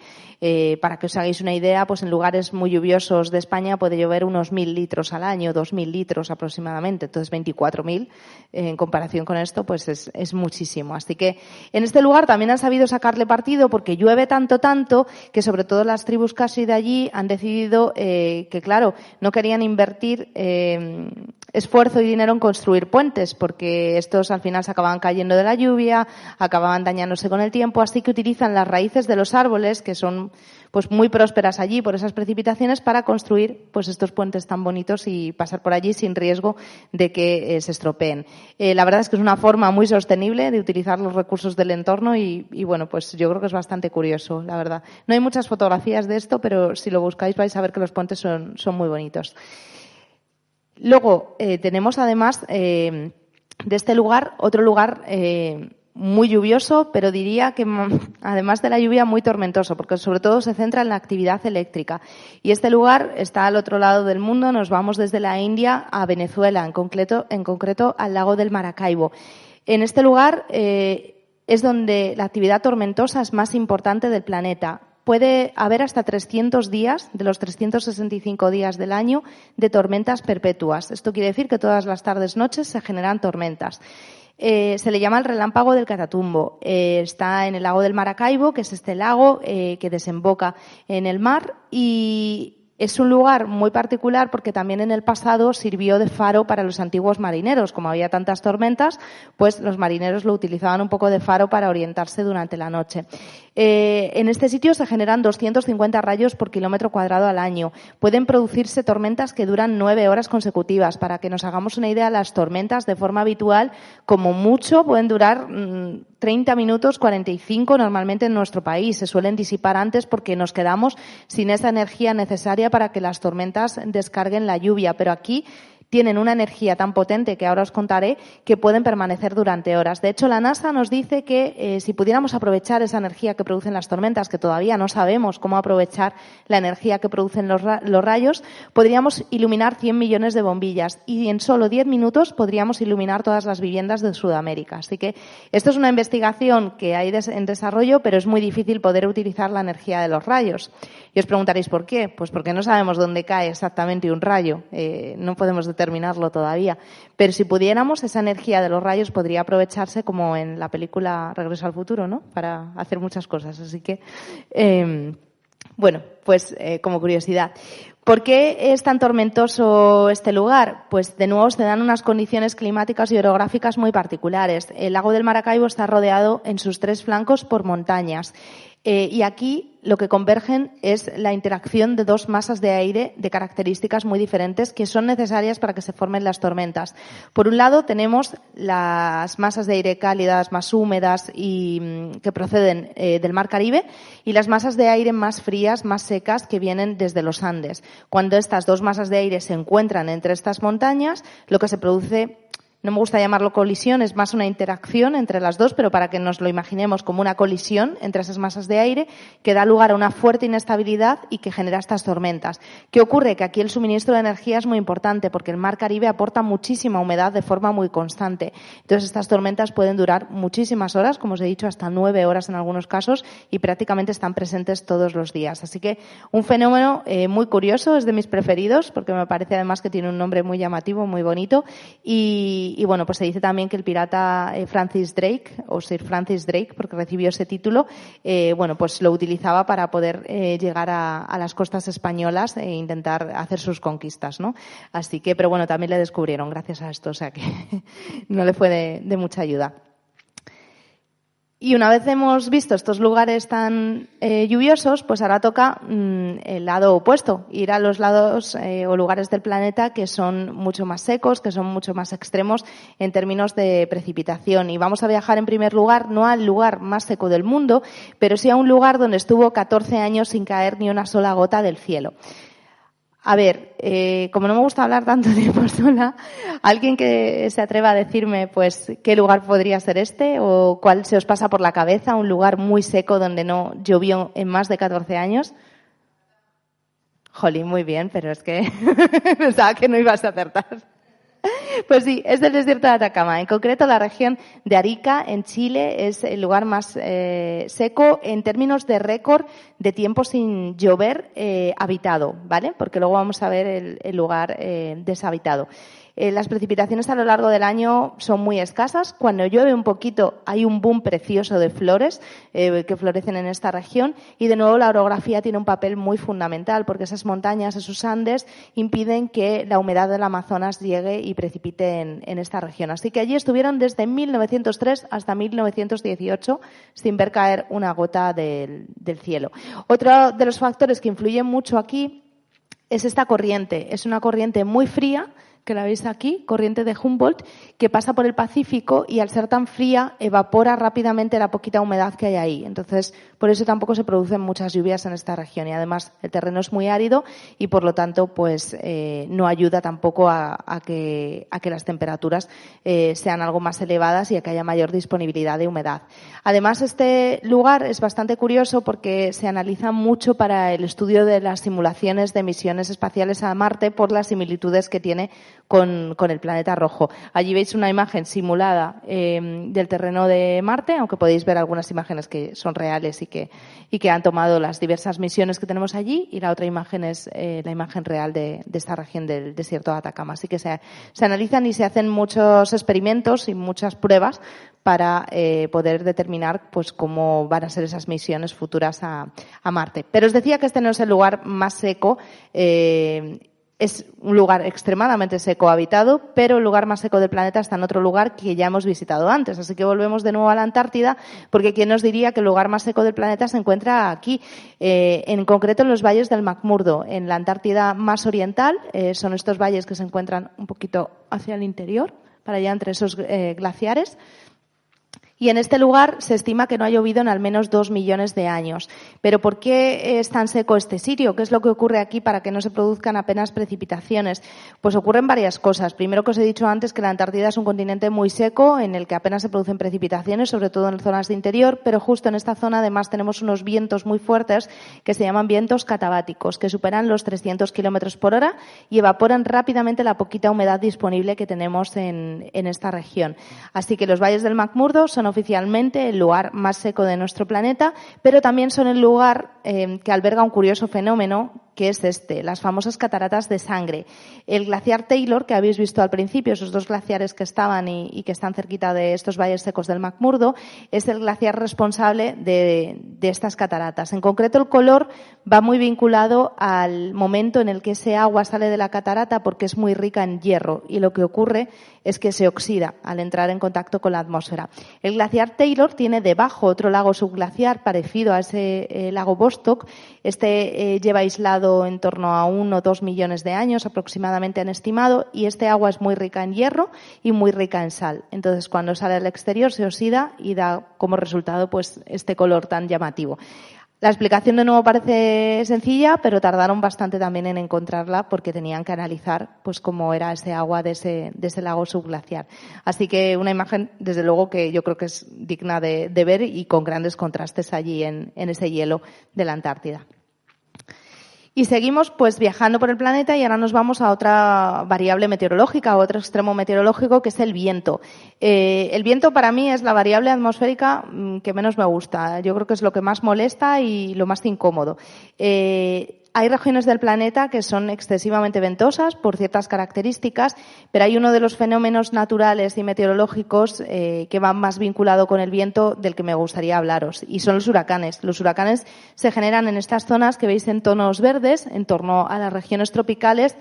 Para que os hagáis una idea, pues en lugares muy lluviosos de España puede llover unos 1.000 litros al año, 2.000 litros aproximadamente. Entonces, 24.000 en comparación con esto, pues es muchísimo. Así que en este lugar también han sabido sacarle partido porque llueve tanto, que sobre todo las tribus Khasi de allí han decidido que, claro, no querían invertir esfuerzo y dinero en construir puentes, porque estos al final se acababan cayendo de la lluvia, acababan dañándose con el tiempo, así que utilizan las raíces de los árboles, que son pues muy prósperas allí por esas precipitaciones, para construir pues estos puentes tan bonitos y pasar por allí sin riesgo de que se estropeen. La verdad es que es una forma muy sostenible de utilizar los recursos del entorno y bueno, pues yo creo que es bastante curioso, la verdad. No hay muchas fotografías de esto, pero si lo buscáis vais a ver que los puentes son muy bonitos. Luego tenemos además de este lugar otro lugar muy lluvioso, pero diría que además de la lluvia muy tormentoso, porque sobre todo se centra en la actividad eléctrica. Y este lugar está al otro lado del mundo, nos vamos desde la India a Venezuela, en concreto al lago del Maracaibo. En este lugar es donde la actividad tormentosa es más importante del planeta. Puede haber hasta 300 días, de los 365 días del año, de tormentas perpetuas. Esto quiere decir que todas las tardes, noches se generan tormentas. Se le llama el relámpago del Catatumbo. Está en el lago del Maracaibo, que es este lago que desemboca en el mar, y es un lugar muy particular porque también en el pasado sirvió de faro para los antiguos marineros. Como había tantas tormentas, pues los marineros lo utilizaban un poco de faro para orientarse durante la noche. En este sitio se generan 250 rayos por kilómetro cuadrado al año. Pueden producirse tormentas que duran 9 horas consecutivas. Para que nos hagamos una idea, las tormentas de forma habitual, como mucho, pueden durar 30 minutos, 45 normalmente en nuestro país. Se suelen disipar antes porque nos quedamos sin esa energía necesaria para que las tormentas descarguen la lluvia. Pero aquí tienen una energía tan potente, que ahora os contaré, que pueden permanecer durante horas. De hecho, la NASA nos dice que si pudiéramos aprovechar esa energía que producen las tormentas, que todavía no sabemos cómo aprovechar la energía que producen los rayos, podríamos iluminar 100 millones de bombillas y en solo 10 minutos podríamos iluminar todas las viviendas de Sudamérica. Así que esto es una investigación que hay en desarrollo, pero es muy difícil poder utilizar la energía de los rayos. Y os preguntaréis ¿por qué? Pues porque no sabemos dónde cae exactamente un rayo. No podemos determinarlo todavía. Pero si pudiéramos, esa energía de los rayos podría aprovecharse, como en la película Regreso al futuro, ¿no? Para hacer muchas cosas. Así que, bueno, pues como curiosidad. ¿Por qué es tan tormentoso este lugar? Pues de nuevo se dan unas condiciones climáticas y orográficas muy particulares. El lago del Maracaibo está rodeado en sus 3 flancos por montañas. Y aquí lo que convergen es la interacción de dos masas de aire de características muy diferentes que son necesarias para que se formen las tormentas. Por un lado tenemos las masas de aire cálidas, más húmedas y que proceden del Mar Caribe, y las masas de aire más frías, más secas, que vienen desde los Andes. Cuando estas dos masas de aire se encuentran entre estas montañas, lo que se produce, no me gusta llamarlo colisión, es más una interacción entre las dos, pero para que nos lo imaginemos como una colisión entre esas masas de aire que da lugar a una fuerte inestabilidad y que genera estas tormentas. ¿Qué ocurre? Que aquí el suministro de energía es muy importante porque el Mar Caribe aporta muchísima humedad de forma muy constante. Entonces estas tormentas pueden durar muchísimas horas, como os he dicho, hasta 9 horas en algunos casos, y prácticamente están presentes todos los días. Así que un fenómeno muy curioso, es de mis preferidos porque me parece además que tiene un nombre muy llamativo, muy bonito, y bueno, pues se dice también que el pirata Francis Drake, o Sir Francis Drake, porque recibió ese título, bueno, pues lo utilizaba para poder llegar a las costas españolas e intentar hacer sus conquistas, ¿no? Así que, pero bueno, también le descubrieron gracias a esto, o sea que no le fue de mucha ayuda. Y una vez hemos visto estos lugares tan lluviosos, pues ahora toca el lado opuesto, ir a los lados o lugares del planeta que son mucho más secos, que son mucho más extremos en términos de precipitación. Y vamos a viajar en primer lugar, no al lugar más seco del mundo, pero sí a un lugar donde estuvo 14 años sin caer ni una sola gota del cielo. A ver, como no me gusta hablar tanto tiempo sola, alguien que se atreva a decirme, pues, qué lugar podría ser este o cuál se os pasa por la cabeza, un lugar muy seco donde no llovió en más de 14 años. Jolín, muy bien, pero es que pensaba que no ibas a acertar. Pues sí, es del desierto de Atacama. En concreto, la región de Arica, en Chile, es el lugar más seco en términos de récord de tiempo sin llover habitado, ¿vale? Porque luego vamos a ver el lugar deshabitado. Las precipitaciones a lo largo del año son muy escasas. Cuando llueve un poquito hay un boom precioso de flores que florecen en esta región, y de nuevo la orografía tiene un papel muy fundamental porque esas montañas, esos Andes, impiden que la humedad del Amazonas llegue y precipite en esta región. Así que allí estuvieron desde 1903 hasta 1918 sin ver caer una gota del cielo. Otro de los factores que influyen mucho aquí es esta corriente. Es una corriente muy fría, que la veis aquí, corriente de Humboldt, que pasa por el Pacífico y al ser tan fría evapora rápidamente la poquita humedad que hay ahí. Entonces, por eso tampoco se producen muchas lluvias en esta región, y además el terreno es muy árido y por lo tanto pues no ayuda tampoco a que las temperaturas sean algo más elevadas y a que haya mayor disponibilidad de humedad. Además, este lugar es bastante curioso porque se analiza mucho para el estudio de las simulaciones de misiones espaciales a Marte por las similitudes que tiene con el planeta rojo. Allí veis una imagen simulada del terreno de Marte, aunque podéis ver algunas imágenes que son reales y que han tomado las diversas misiones que tenemos allí, y la otra imagen es la imagen real de esta región del desierto de Atacama. Así que se analizan y se hacen muchos experimentos y muchas pruebas para poder determinar pues cómo van a ser esas misiones futuras a Marte. Pero os decía que este no es el lugar más seco. Es un lugar extremadamente seco habitado, pero el lugar más seco del planeta está en otro lugar que ya hemos visitado antes. Así que volvemos de nuevo a la Antártida, porque ¿quién nos diría que el lugar más seco del planeta se encuentra aquí? En concreto en los valles del McMurdo, en la Antártida más oriental. Son estos valles que se encuentran un poquito hacia el interior, para allá entre esos glaciares. Y en este lugar se estima que no ha llovido en al menos 2 millones de años. ¿Pero por qué es tan seco este sitio? ¿Qué es lo que ocurre aquí para que no se produzcan apenas precipitaciones? Pues ocurren varias cosas. Primero, que os he dicho antes, que la Antártida es un continente muy seco en el que apenas se producen precipitaciones, sobre todo en zonas de interior, pero justo en esta zona además tenemos unos vientos muy fuertes que se llaman vientos catabáticos, que superan los 300 kilómetros por hora y evaporan rápidamente la poquita humedad disponible que tenemos en esta región. Así que los valles del McMurdo son oficialmente el lugar más seco de nuestro planeta, pero también son el lugar que alberga un curioso fenómeno que es las famosas cataratas de sangre. El glaciar Taylor, que habéis visto al principio, esos dos glaciares que estaban y que están cerquita de estos valles secos del McMurdo, es el glaciar responsable de estas cataratas. En concreto, el color va muy vinculado al momento en el que ese agua sale de la catarata, porque es muy rica en hierro, y lo que ocurre es que se oxida al entrar en contacto con la atmósfera. El glaciar Taylor tiene debajo otro lago subglaciar parecido a ese lago Vostok. Lleva aislado en torno a 1 o 2 millones de años aproximadamente, han estimado, y este agua es muy rica en hierro y muy rica en sal. Entonces, cuando sale al exterior se oxida y da como resultado pues este color tan llamativo. La explicación de nuevo parece sencilla, pero tardaron bastante también en encontrarla porque tenían que analizar pues cómo era ese agua de ese lago subglaciar. Así que una imagen, desde luego, que yo creo que es digna de ver y con grandes contrastes allí en ese hielo de la Antártida. Y seguimos pues viajando por el planeta y ahora nos vamos a otra variable meteorológica, a otro extremo meteorológico, que es el viento. El viento para mí es la variable atmosférica que menos me gusta. Yo creo que es lo que más molesta y lo más incómodo. Hay regiones del planeta que son excesivamente ventosas por ciertas características, pero hay uno de los fenómenos naturales y meteorológicos que va más vinculado con el viento del que me gustaría hablaros, y son los huracanes. Los huracanes se generan en estas zonas que veis en tonos verdes, en torno a las regiones tropicales,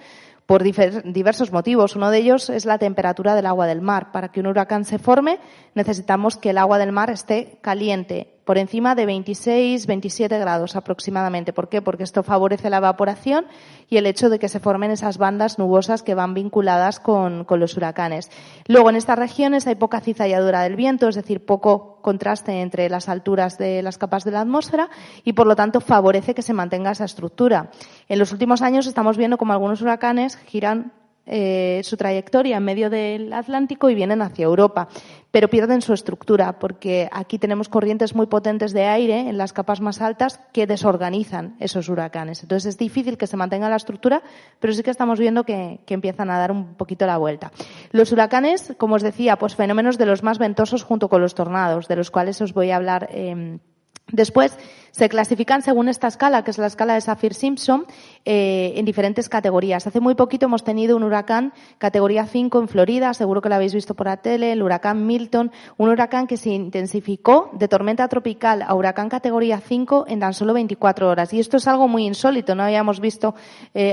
por diversos motivos. Uno de ellos es la temperatura del agua del mar. Para que un huracán se forme, necesitamos que el agua del mar esté caliente, por encima de 26, 27 grados aproximadamente. ¿Por qué? Porque esto favorece la evaporación y el hecho de que se formen esas bandas nubosas que van vinculadas con los huracanes. Luego, en estas regiones hay poca cizalladura del viento, es decir, poco contraste entre las alturas de las capas de la atmósfera y, por lo tanto, favorece que se mantenga esa estructura. En los últimos años estamos viendo como algunos huracanes giran su trayectoria en medio del Atlántico y vienen hacia Europa, pero pierden su estructura porque aquí tenemos corrientes muy potentes de aire en las capas más altas que desorganizan esos huracanes. Entonces es difícil que se mantenga la estructura, pero sí que estamos viendo que empiezan a dar un poquito la vuelta. Los huracanes, como os decía, pues fenómenos de los más ventosos junto con los tornados, de los cuales os voy a hablar después. Se clasifican según esta escala, que es la escala de Saffir-Simpson, en diferentes categorías. Hace muy poquito hemos tenido un huracán categoría 5 en Florida, seguro que lo habéis visto por la tele, el huracán Milton, un huracán que se intensificó de tormenta tropical a huracán categoría 5 en tan solo 24 horas. Y esto es algo muy insólito, no habíamos visto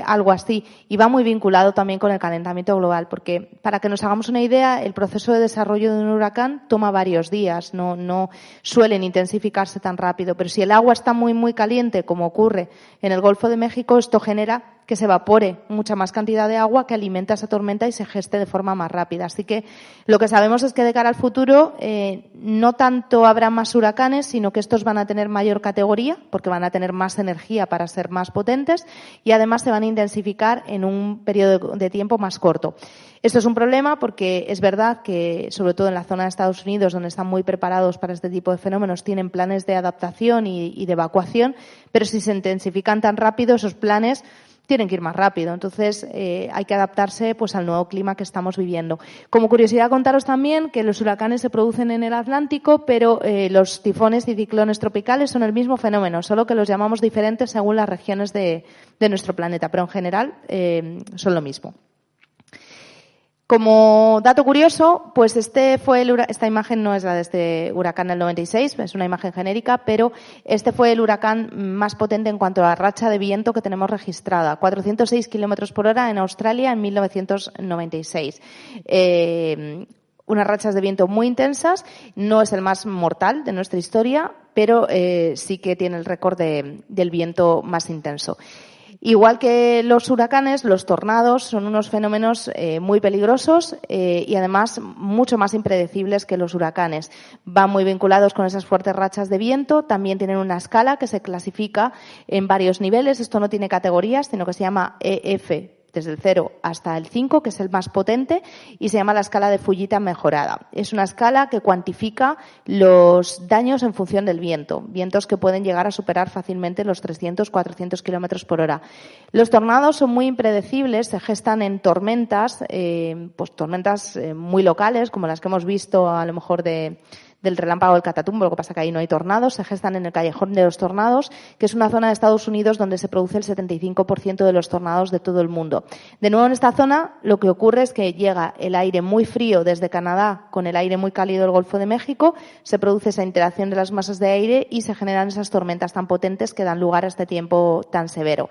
algo así. Y va muy vinculado también con el calentamiento global, porque para que nos hagamos una idea, el proceso de desarrollo de un huracán toma varios días, no suelen intensificarse tan rápido, pero si el agua está muy, muy caliente, como ocurre en el Golfo de México, esto genera que se evapore mucha más cantidad de agua que alimenta esa tormenta y se geste de forma más rápida. Así que lo que sabemos es que de cara al futuro no tanto habrá más huracanes, sino que estos van a tener mayor categoría porque van a tener más energía para ser más potentes y además se van a intensificar en un periodo de tiempo más corto. Esto es un problema porque es verdad que, sobre todo en la zona de Estados Unidos, donde están muy preparados para este tipo de fenómenos, tienen planes de adaptación y de evacuación, pero si se intensifican tan rápido, esos planes tienen que ir más rápido. Entonces, hay que adaptarse pues al nuevo clima que estamos viviendo. Como curiosidad, contaros también que los huracanes se producen en el Atlántico, pero los tifones y ciclones tropicales son el mismo fenómeno, solo que los llamamos diferentes según las regiones de nuestro planeta, pero en general son lo mismo. Como dato curioso, pues esta imagen no es la de este huracán del 96, es una imagen genérica, pero este fue el huracán más potente en cuanto a la racha de viento que tenemos registrada, 406 kilómetros por hora en Australia en 1996. Unas rachas de viento muy intensas, no es el más mortal de nuestra historia, pero sí que tiene el récord del viento más intenso. Igual que los huracanes, los tornados son unos fenómenos muy peligrosos y además mucho más impredecibles que los huracanes. Van muy vinculados con esas fuertes rachas de viento, también tienen una escala que se clasifica en varios niveles. Esto no tiene categorías, sino que se llama EF, desde el 0 hasta el 5, que es el más potente, y se llama la escala de Fujita mejorada. Es una escala que cuantifica los daños en función del viento, vientos que pueden llegar a superar fácilmente los 300, 400 kilómetros por hora. Los tornados son muy impredecibles, se gestan en tormentas, tormentas muy locales, como las que hemos visto a lo mejor de del relámpago del Catatumbo, lo que pasa que ahí no hay tornados, se gestan en el Callejón de los Tornados, que es una zona de Estados Unidos donde se produce el 75% de los tornados de todo el mundo. De nuevo, en esta zona lo que ocurre es que llega el aire muy frío desde Canadá con el aire muy cálido del Golfo de México, se produce esa interacción de las masas de aire y se generan esas tormentas tan potentes que dan lugar a este tiempo tan severo.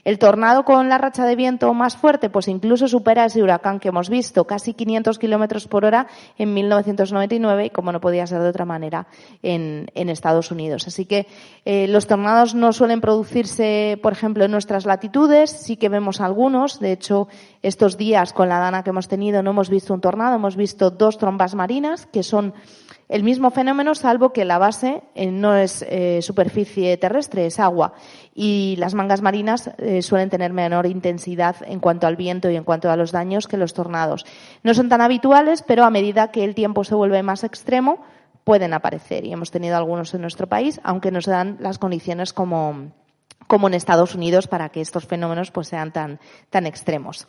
El tornado con la racha de viento más fuerte, pues incluso supera ese huracán que hemos visto, casi 500 kilómetros por hora en 1999, y como no podía ser de otra manera, en Estados Unidos. Así que los tornados no suelen producirse, por ejemplo, en nuestras latitudes, sí que vemos algunos. De hecho, estos días con la dana que hemos tenido no hemos visto un tornado, hemos visto 2 trombas marinas, que son el mismo fenómeno, salvo que la base no es superficie terrestre, es agua. Y las mangas marinas suelen tener menor intensidad en cuanto al viento y en cuanto a los daños que los tornados. No son tan habituales, pero a medida que el tiempo se vuelve más extremo, pueden aparecer. Y hemos tenido algunos en nuestro país, aunque no se dan las condiciones como en Estados Unidos para que estos fenómenos pues sean tan extremos.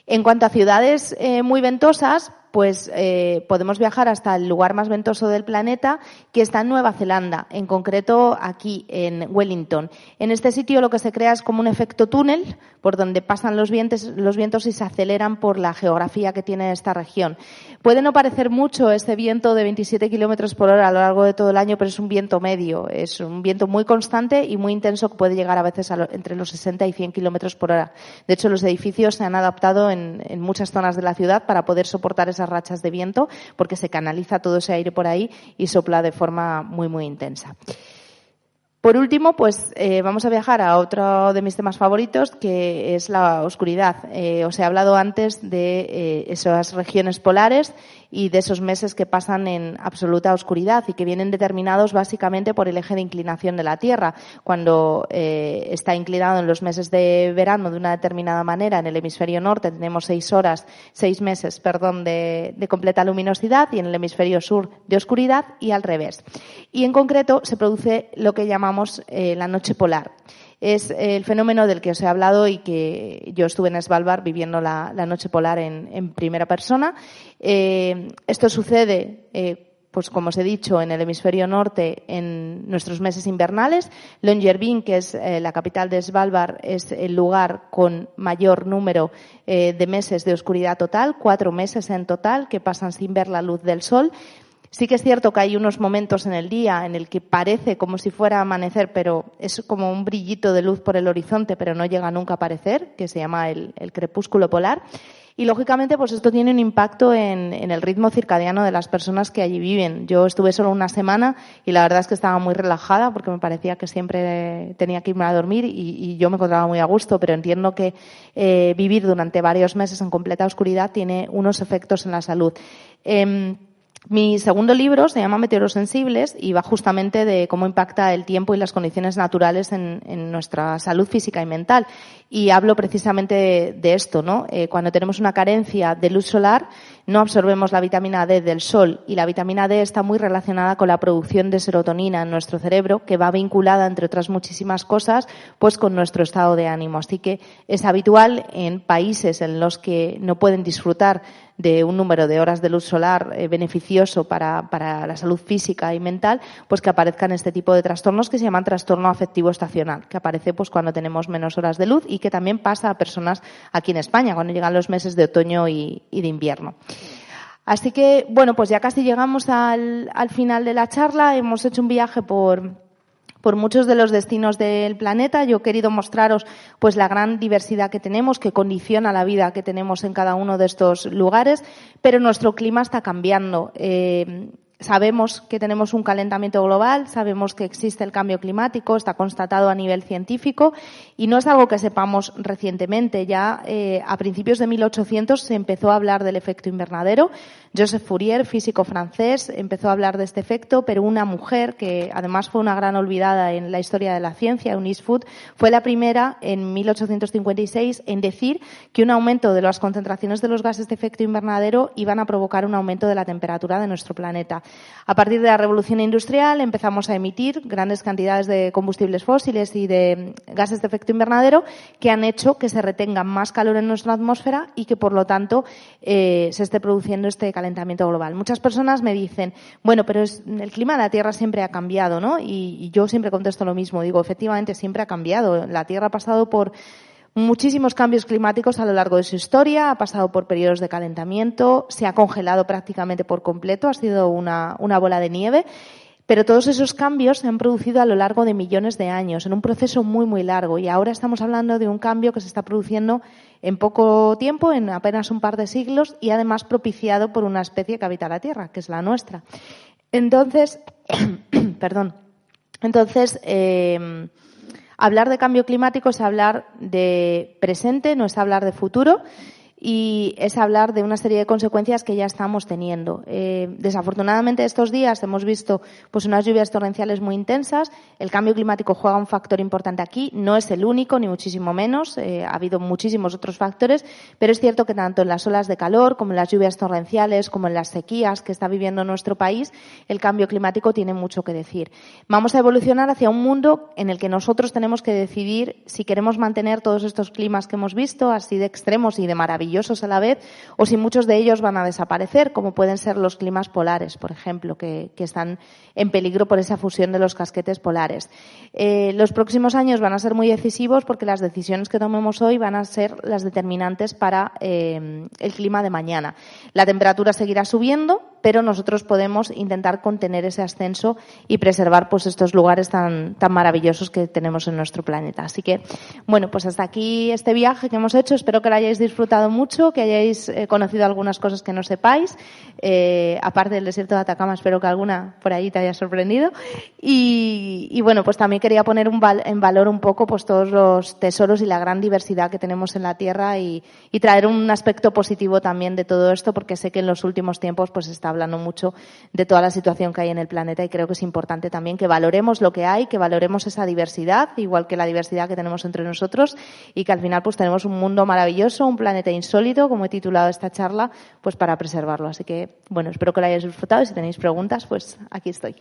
En cuanto a ciudades muy ventosas, pues podemos viajar hasta el lugar más ventoso del planeta, que está en Nueva Zelanda, en concreto aquí en Wellington. En este sitio lo que se crea es como un efecto túnel por donde pasan los vientos y se aceleran por la geografía que tiene esta región. Puede no parecer mucho este viento de 27 kilómetros por hora a lo largo de todo el año, pero es un viento medio, es un viento muy constante y muy intenso que puede llegar a veces entre los 60 y 100 kilómetros por hora. De hecho, los edificios se han adaptado en muchas zonas de la ciudad para poder soportar esas rachas de viento, porque se canaliza todo ese aire por ahí y sopla de forma muy, muy intensa. Por último, pues vamos a viajar a otro de mis temas favoritos, que es la oscuridad. Os he hablado antes de esas regiones polares y de esos meses que pasan en absoluta oscuridad y que vienen determinados básicamente por el eje de inclinación de la Tierra. Cuando está inclinado en los meses de verano de una determinada manera, en el hemisferio norte tenemos 6 meses de completa luminosidad, y en el hemisferio sur de oscuridad, y al revés. Y en concreto se produce lo que llamamos la noche polar. Es el fenómeno del que os he hablado y que yo estuve en Svalbard viviendo la noche polar en primera persona. Esto sucede, pues como os he dicho, en el hemisferio norte en nuestros meses invernales. Longyearbyen, que es la capital de Svalbard, es el lugar con mayor número de meses de oscuridad total, 4 meses en total que pasan sin ver la luz del sol. Sí que es cierto que hay unos momentos en el día en el que parece como si fuera amanecer, pero es como un brillito de luz por el horizonte, pero no llega nunca a aparecer, que se llama el crepúsculo polar. Y, lógicamente, pues esto tiene un impacto en el ritmo circadiano de las personas que allí viven. Yo estuve solo una semana y la verdad es que estaba muy relajada porque me parecía que siempre tenía que irme a dormir y yo me encontraba muy a gusto, pero entiendo que vivir durante varios meses en completa oscuridad tiene unos efectos en la salud. Mi segundo libro se llama Meteorosensibles y va justamente de cómo impacta el tiempo y las condiciones naturales en nuestra salud física y mental. Y hablo precisamente de esto, ¿no? Cuando tenemos una carencia de luz solar, no absorbemos la vitamina D del sol, y la vitamina D está muy relacionada con la producción de serotonina en nuestro cerebro, que va vinculada, entre otras muchísimas cosas, pues con nuestro estado de ánimo. Así que es habitual en países en los que no pueden disfrutar de un número de horas de luz solar beneficioso para la salud física y mental, pues que aparezcan este tipo de trastornos que se llaman trastorno afectivo estacional, que aparece pues cuando tenemos menos horas de luz y que también pasa a personas aquí en España cuando llegan los meses de otoño y de invierno. Así que, bueno, pues ya casi llegamos al final de la charla. Hemos hecho un viaje por muchos de los destinos del planeta. Yo he querido mostraros pues la gran diversidad que tenemos, que condiciona la vida que tenemos en cada uno de estos lugares, pero nuestro clima está cambiando. Sabemos que tenemos un calentamiento global, sabemos que existe el cambio climático, está constatado a nivel científico y no es algo que sepamos recientemente. Ya a principios de 1800 se empezó a hablar del efecto invernadero. Joseph Fourier, físico francés, empezó a hablar de este efecto, pero una mujer que además fue una gran olvidada en la historia de la ciencia, Eunice Foot, fue la primera en 1856 en decir que un aumento de las concentraciones de los gases de efecto invernadero iban a provocar un aumento de la temperatura de nuestro planeta. A partir de la revolución industrial empezamos a emitir grandes cantidades de combustibles fósiles y de gases de efecto invernadero que han hecho que se retenga más calor en nuestra atmósfera y que, por lo tanto, se esté produciendo este calentamiento global. Muchas personas me dicen, bueno, pero el clima de la Tierra siempre ha cambiado, ¿no? Y yo siempre contesto lo mismo. Digo, efectivamente, siempre ha cambiado. La Tierra ha pasado por muchísimos cambios climáticos a lo largo de su historia, ha pasado por periodos de calentamiento, se ha congelado prácticamente por completo, ha sido una bola de nieve, pero todos esos cambios se han producido a lo largo de millones de años, en un proceso muy, muy largo. Y ahora estamos hablando de un cambio que se está produciendo en poco tiempo, en apenas un par de siglos, y además propiciado por una especie que habita la Tierra, que es la nuestra. Entonces, hablar de cambio climático es hablar de presente, no es hablar de futuro, y es hablar de una serie de consecuencias que ya estamos teniendo. Desafortunadamente, estos días hemos visto pues unas lluvias torrenciales muy intensas. El cambio climático juega un factor importante aquí. No es el único, ni muchísimo menos. Ha habido muchísimos otros factores, pero es cierto que tanto en las olas de calor, como en las lluvias torrenciales, como en las sequías que está viviendo nuestro país, el cambio climático tiene mucho que decir. Vamos a evolucionar hacia un mundo en el que nosotros tenemos que decidir si queremos mantener todos estos climas que hemos visto, así de extremos y de maravillosos a la vez, o si muchos de ellos van a desaparecer, como pueden ser los climas polares, por ejemplo, que están en peligro por esa fusión de los casquetes polares. Los próximos años van a ser muy decisivos porque las decisiones que tomemos hoy van a ser las determinantes para el clima de mañana. La temperatura seguirá subiendo, pero nosotros podemos intentar contener ese ascenso y preservar pues estos lugares tan maravillosos que tenemos en nuestro planeta. Así que, bueno, pues hasta aquí este viaje que hemos hecho. Espero que lo hayáis disfrutado mucho, que hayáis conocido algunas cosas que no sepáis. Aparte del desierto de Atacama, espero que alguna por ahí te haya sorprendido. Y bueno, pues también quería poner en valor un poco pues todos los tesoros y la gran diversidad que tenemos en la Tierra y traer un aspecto positivo también de todo esto, porque sé que en los últimos tiempos pues se está hablando mucho de toda la situación que hay en el planeta y creo que es importante también que valoremos lo que hay, que valoremos esa diversidad, igual que la diversidad que tenemos entre nosotros, y que al final pues tenemos un mundo maravilloso, un planeta insólito, como he titulado esta charla, pues para preservarlo. Así que, bueno, espero que lo hayáis disfrutado y si tenéis preguntas, pues aquí estoy.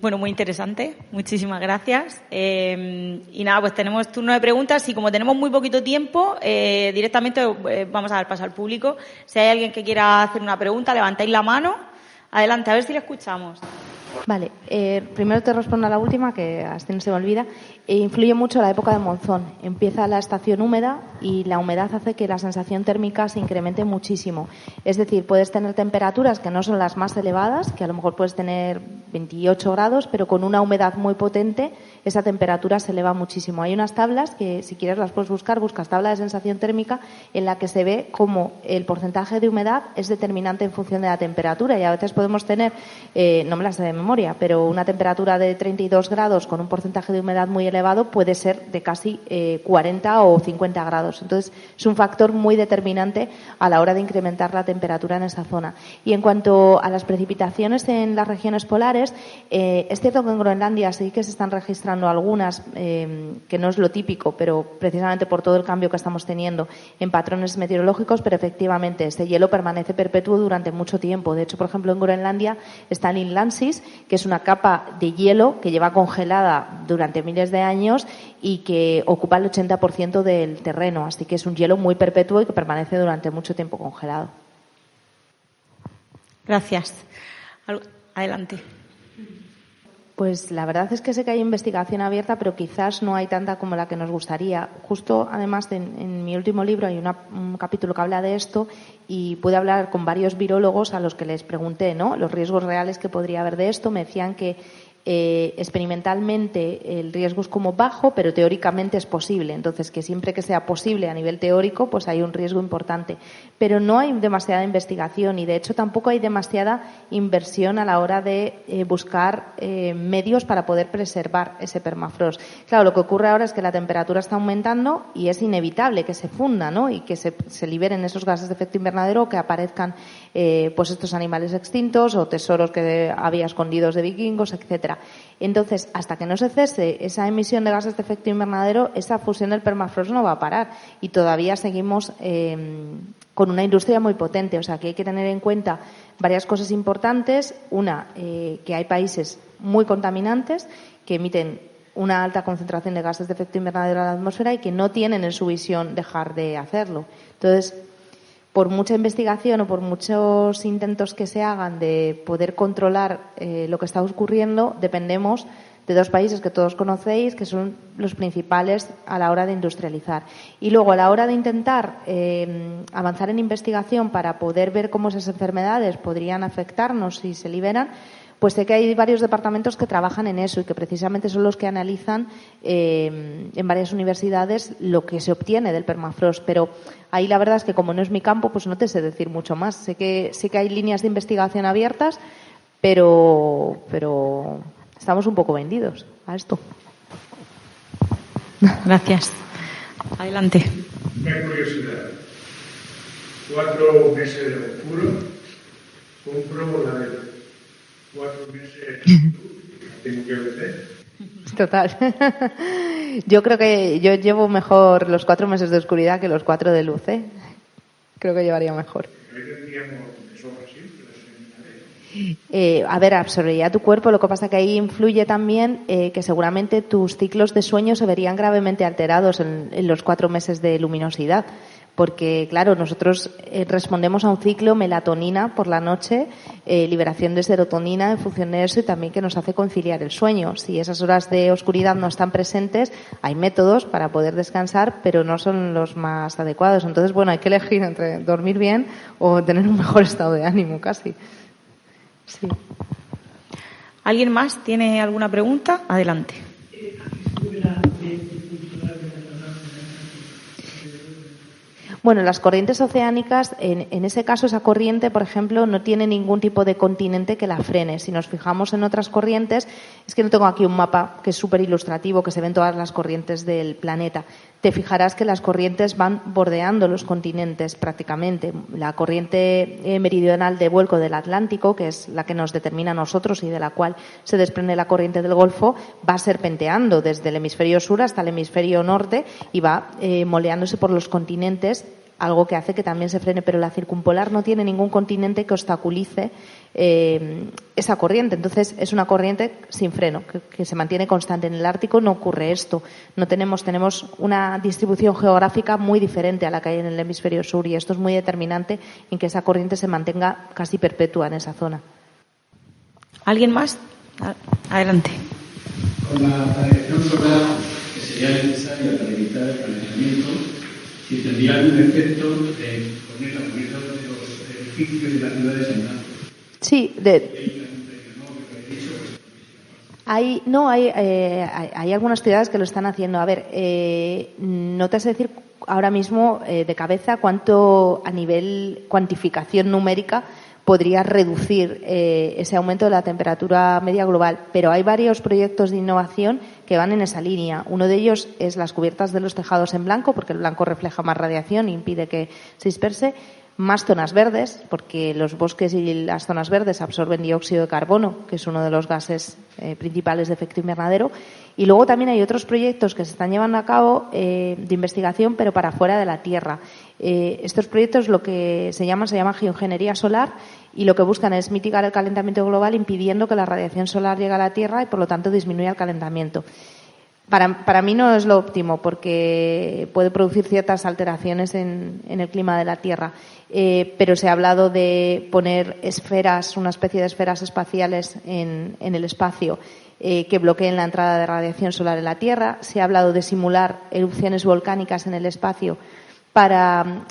Bueno, muy interesante. Muchísimas gracias. Y nada, pues tenemos turno de preguntas y como tenemos muy poquito tiempo, directamente vamos a dar paso al público. Si hay alguien que quiera hacer una pregunta, levantáis la mano. Adelante, a ver si le escuchamos. Vale, primero te respondo a la última, que así no se me olvida. Influye mucho la época de monzón. Empieza la estación húmeda y la humedad hace que la sensación térmica se incremente muchísimo. Es decir, puedes tener temperaturas que no son las más elevadas, que a lo mejor puedes tener 28 grados, pero con una humedad muy potente esa temperatura se eleva muchísimo. Hay unas tablas que, si quieres las puedes buscar, buscas tabla de sensación térmica, en la que se ve cómo el porcentaje de humedad es determinante en función de la temperatura, y a veces podemos tener, no me las sé de memoria, pero una temperatura de 32 grados con un porcentaje de humedad muy elevado puede ser de casi 40 o 50 grados. Entonces, es un factor muy determinante a la hora de incrementar la temperatura en esa zona. Y en cuanto a las precipitaciones en las regiones polares, es cierto que en Groenlandia sí que se están registrando algunas, que no es lo típico, pero precisamente por todo el cambio que estamos teniendo en patrones meteorológicos, pero efectivamente este hielo permanece perpetuo durante mucho tiempo. De hecho, por ejemplo, en Groenlandia está el Inlandsis, que es una capa de hielo que lleva congelada durante miles de años y que ocupa el 80% del terreno. Así que es un hielo muy perpetuo y que permanece durante mucho tiempo congelado. Gracias. Adelante. Pues la verdad es que sé que hay investigación abierta, pero quizás no hay tanta como la que nos gustaría. Justo, además, en mi último libro hay un capítulo que habla de esto y pude hablar con varios virólogos a los que les pregunté, ¿no?, los riesgos reales que podría haber de esto. Me decían que experimentalmente el riesgo es como bajo, pero teóricamente es posible. Entonces, que siempre que sea posible a nivel teórico, pues hay un riesgo importante. Pero no hay demasiada investigación y, de hecho, tampoco hay demasiada inversión a la hora de buscar medios para poder preservar ese permafrost. Claro, lo que ocurre ahora es que la temperatura está aumentando y es inevitable que se funda, ¿no?, y que se liberen esos gases de efecto invernadero, o que aparezcan pues estos animales extintos o tesoros que había escondidos de vikingos, etcétera. Entonces, hasta que no se cese esa emisión de gases de efecto invernadero, esa fusión del permafrost no va a parar y todavía seguimos con una industria muy potente. O sea, que hay que tener en cuenta varias cosas importantes. Una, que hay países muy contaminantes que emiten una alta concentración de gases de efecto invernadero a la atmósfera y que no tienen en su visión dejar de hacerlo. Entonces, por mucha investigación o por muchos intentos que se hagan de poder controlar lo que está ocurriendo, dependemos de dos países que todos conocéis, que son los principales a la hora de industrializar. Y luego, a la hora de intentar avanzar en investigación para poder ver cómo esas enfermedades podrían afectarnos si se liberan, pues sé que hay varios departamentos que trabajan en eso y que precisamente son los que analizan en varias universidades lo que se obtiene del permafrost. Pero ahí la verdad es que como no es mi campo, pues no te sé decir mucho más. Sé que hay líneas de investigación abiertas, pero estamos un poco vendidos a esto. Gracias. Adelante. Una curiosidad. 4 meses de puro, compro la de 4 meses tengo que vender. Total. Yo creo que yo llevo mejor los 4 meses de oscuridad que los 4 de luz, ¿eh? Creo que llevaría mejor. A ver, absorbería tu cuerpo. Lo que pasa que ahí influye también que seguramente tus ciclos de sueño se verían gravemente alterados en los 4 meses de luminosidad. Porque, claro, nosotros respondemos a un ciclo melatonina por la noche, liberación de serotonina en función de eso y también que nos hace conciliar el sueño. Si esas horas de oscuridad no están presentes, hay métodos para poder descansar, pero no son los más adecuados. Entonces, bueno, hay que elegir entre dormir bien o tener un mejor estado de ánimo, casi. Sí. ¿Alguien más tiene alguna pregunta? Adelante. Bueno, las corrientes oceánicas, en ese caso, esa corriente, por ejemplo, no tiene ningún tipo de continente que la frene. Si nos fijamos en otras corrientes, es que no tengo aquí un mapa que es súper ilustrativo, que se ven todas las corrientes del planeta. Te fijarás que las corrientes van bordeando los continentes prácticamente. La corriente meridional de vuelco del Atlántico, que es la que nos determina a nosotros y de la cual se desprende la corriente del Golfo, va serpenteando desde el hemisferio sur hasta el hemisferio norte y va moleándose por los continentes, algo que hace que también se frene, pero la circumpolar no tiene ningún continente que obstaculice esa corriente. Entonces es una corriente sin freno, que se mantiene constante. En el Ártico no ocurre esto. Tenemos una distribución geográfica muy diferente a la que hay en el hemisferio sur y esto es muy determinante en que esa corriente se mantenga casi perpetua en esa zona. ¿Alguien más? Adelante. Con la radiación solar que sería necesaria para evitar el calentamiento, si tendría algún efecto de poner la unidad de los edificios y las ciudades en blanco. Sí, hay algunas ciudades que lo están haciendo. A ver, no te sé decir ahora mismo de cabeza cuánto a nivel cuantificación numérica podría reducir ese aumento de la temperatura media global, pero hay varios proyectos de innovación que van en esa línea. Uno de ellos es las cubiertas de los tejados en blanco, porque el blanco refleja más radiación e impide que se disperse. Más zonas verdes, porque los bosques y las zonas verdes absorben dióxido de carbono, que es uno de los gases principales de efecto invernadero. Y luego también hay otros proyectos que se están llevando a cabo de investigación, pero para fuera de la Tierra. Estos proyectos lo que se llama geoingeniería solar y lo que buscan es mitigar el calentamiento global impidiendo que la radiación solar llegue a la Tierra y, por lo tanto, disminuya el calentamiento. Para mí no es lo óptimo porque puede producir ciertas alteraciones en el clima de la Tierra, pero se ha hablado de poner esferas, una especie de esferas espaciales en el espacio que bloqueen la entrada de radiación solar en la Tierra. Se ha hablado de simular erupciones volcánicas en el espacio para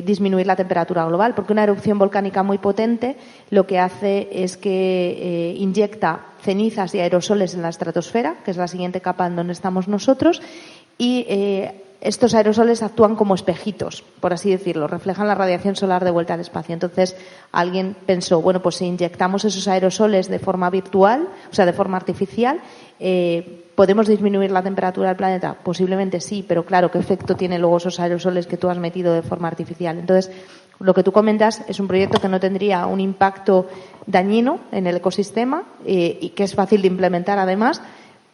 disminuir la temperatura global, porque una erupción volcánica muy potente lo que hace es que inyecta cenizas y aerosoles en la estratosfera, que es la siguiente capa en donde estamos nosotros, y estos aerosoles actúan como espejitos, por así decirlo, reflejan la radiación solar de vuelta al espacio. Entonces alguien pensó, bueno, pues si inyectamos esos aerosoles de forma virtual, o sea, de forma artificial, ¿podemos disminuir la temperatura del planeta? Posiblemente sí, pero claro, ¿qué efecto tienen luego esos aerosoles que tú has metido de forma artificial? Entonces, Lo que tú comentas es un proyecto que no tendría un impacto dañino en el ecosistema y que es fácil de implementar además,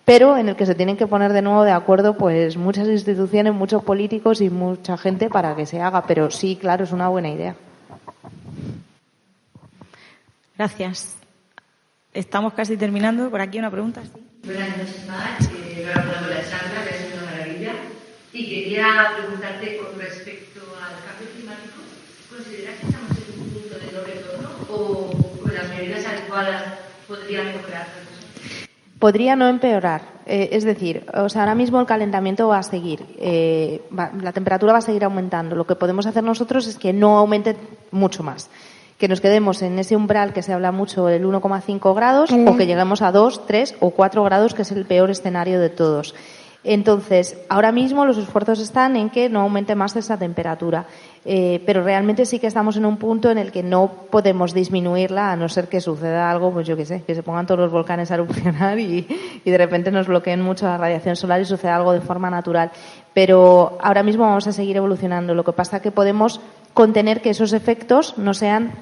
pero en el que se tienen que poner de nuevo de acuerdo pues muchas instituciones, muchos políticos y mucha gente para que se haga. Pero sí, claro, es una buena idea. Gracias. Estamos casi terminando. Por aquí una pregunta. ¿Sí? Buenas noches, Mar. Enhorabuena por la charla, que es una maravilla. Y quería preguntarte con respecto al cambio climático, ¿consideras que estamos en un punto de no retorno o con las medidas adecuadas podría mejorar? Podría no empeorar. Es decir, ahora mismo el calentamiento va a seguir. La temperatura va a seguir aumentando. Lo que podemos hacer nosotros es que no aumente mucho más. Que nos quedemos en ese umbral que se habla mucho, el 1,5 grados, o que lleguemos a 2, 3 o 4 grados, que es el peor escenario de todos. Entonces, ahora mismo los esfuerzos están en que no aumente más esa temperatura, pero realmente sí que estamos en un punto en el que no podemos disminuirla a no ser que suceda algo, pues yo qué sé, que se pongan todos los volcanes a erupcionar y de repente nos bloqueen mucho la radiación solar y suceda algo de forma natural. Pero ahora mismo vamos a seguir evolucionando. Lo que pasa es que podemos contener que esos efectos no sean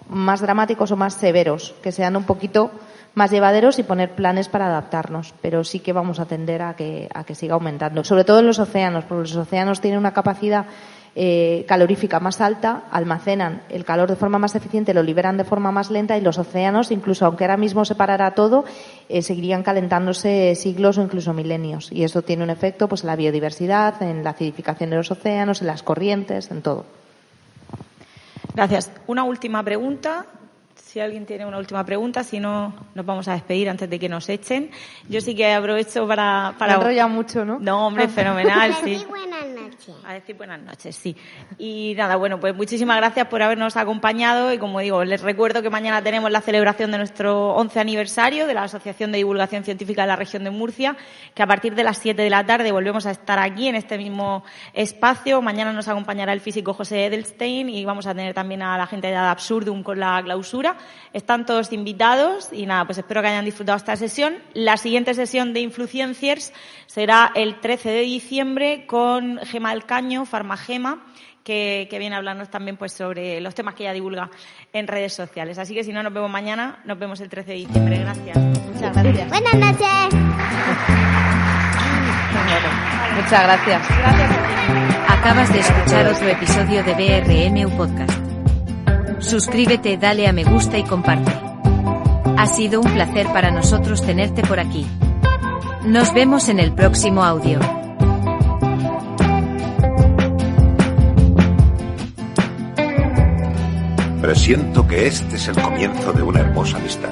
más dramáticos o más severos, que sean un poquito más llevaderos y poner planes para adaptarnos, pero sí que vamos a tender a que siga aumentando, sobre todo en los océanos, porque los océanos tienen una capacidad calorífica más alta, almacenan el calor de forma más eficiente, lo liberan de forma más lenta y los océanos, incluso aunque ahora mismo se parara todo, seguirían calentándose siglos o incluso milenios, y eso tiene un efecto pues en la biodiversidad, en la acidificación de los océanos, en las corrientes, en todo. Gracias. Una última pregunta. Si alguien tiene una última pregunta, si no, nos vamos a despedir antes de que nos echen. Yo sí que aprovecho para... enrolla mucho, ¿no? No, hombre, fenomenal, sí. A decir buenas noches. A decir buenas noches, sí. Y nada, bueno, pues muchísimas gracias por habernos acompañado y, como digo, les recuerdo que mañana tenemos la celebración de nuestro 11 aniversario de la Asociación de Divulgación Científica de la Región de Murcia, que a partir de las 7 de la tarde volvemos a estar aquí en este mismo espacio. Mañana nos acompañará el físico José Edelstein y vamos a tener también a la gente de Ad Absurdum con la clausura. Están todos invitados y nada, pues espero que hayan disfrutado esta sesión. La siguiente sesión de Influencers será el 13 de diciembre con Gema del Caño, Farmagema, que viene a hablarnos también pues sobre los temas que ella divulga en redes sociales. Así que si no nos vemos mañana, nos vemos el 13 de diciembre. Gracias. Muchas gracias. Buenas noches. Muchas gracias. Acabas de escuchar otro episodio de BRMU Podcast. Suscríbete, dale a me gusta y comparte. Ha sido un placer para nosotros tenerte por aquí. Nos vemos en el próximo audio. Presiento que este es el comienzo de una hermosa amistad.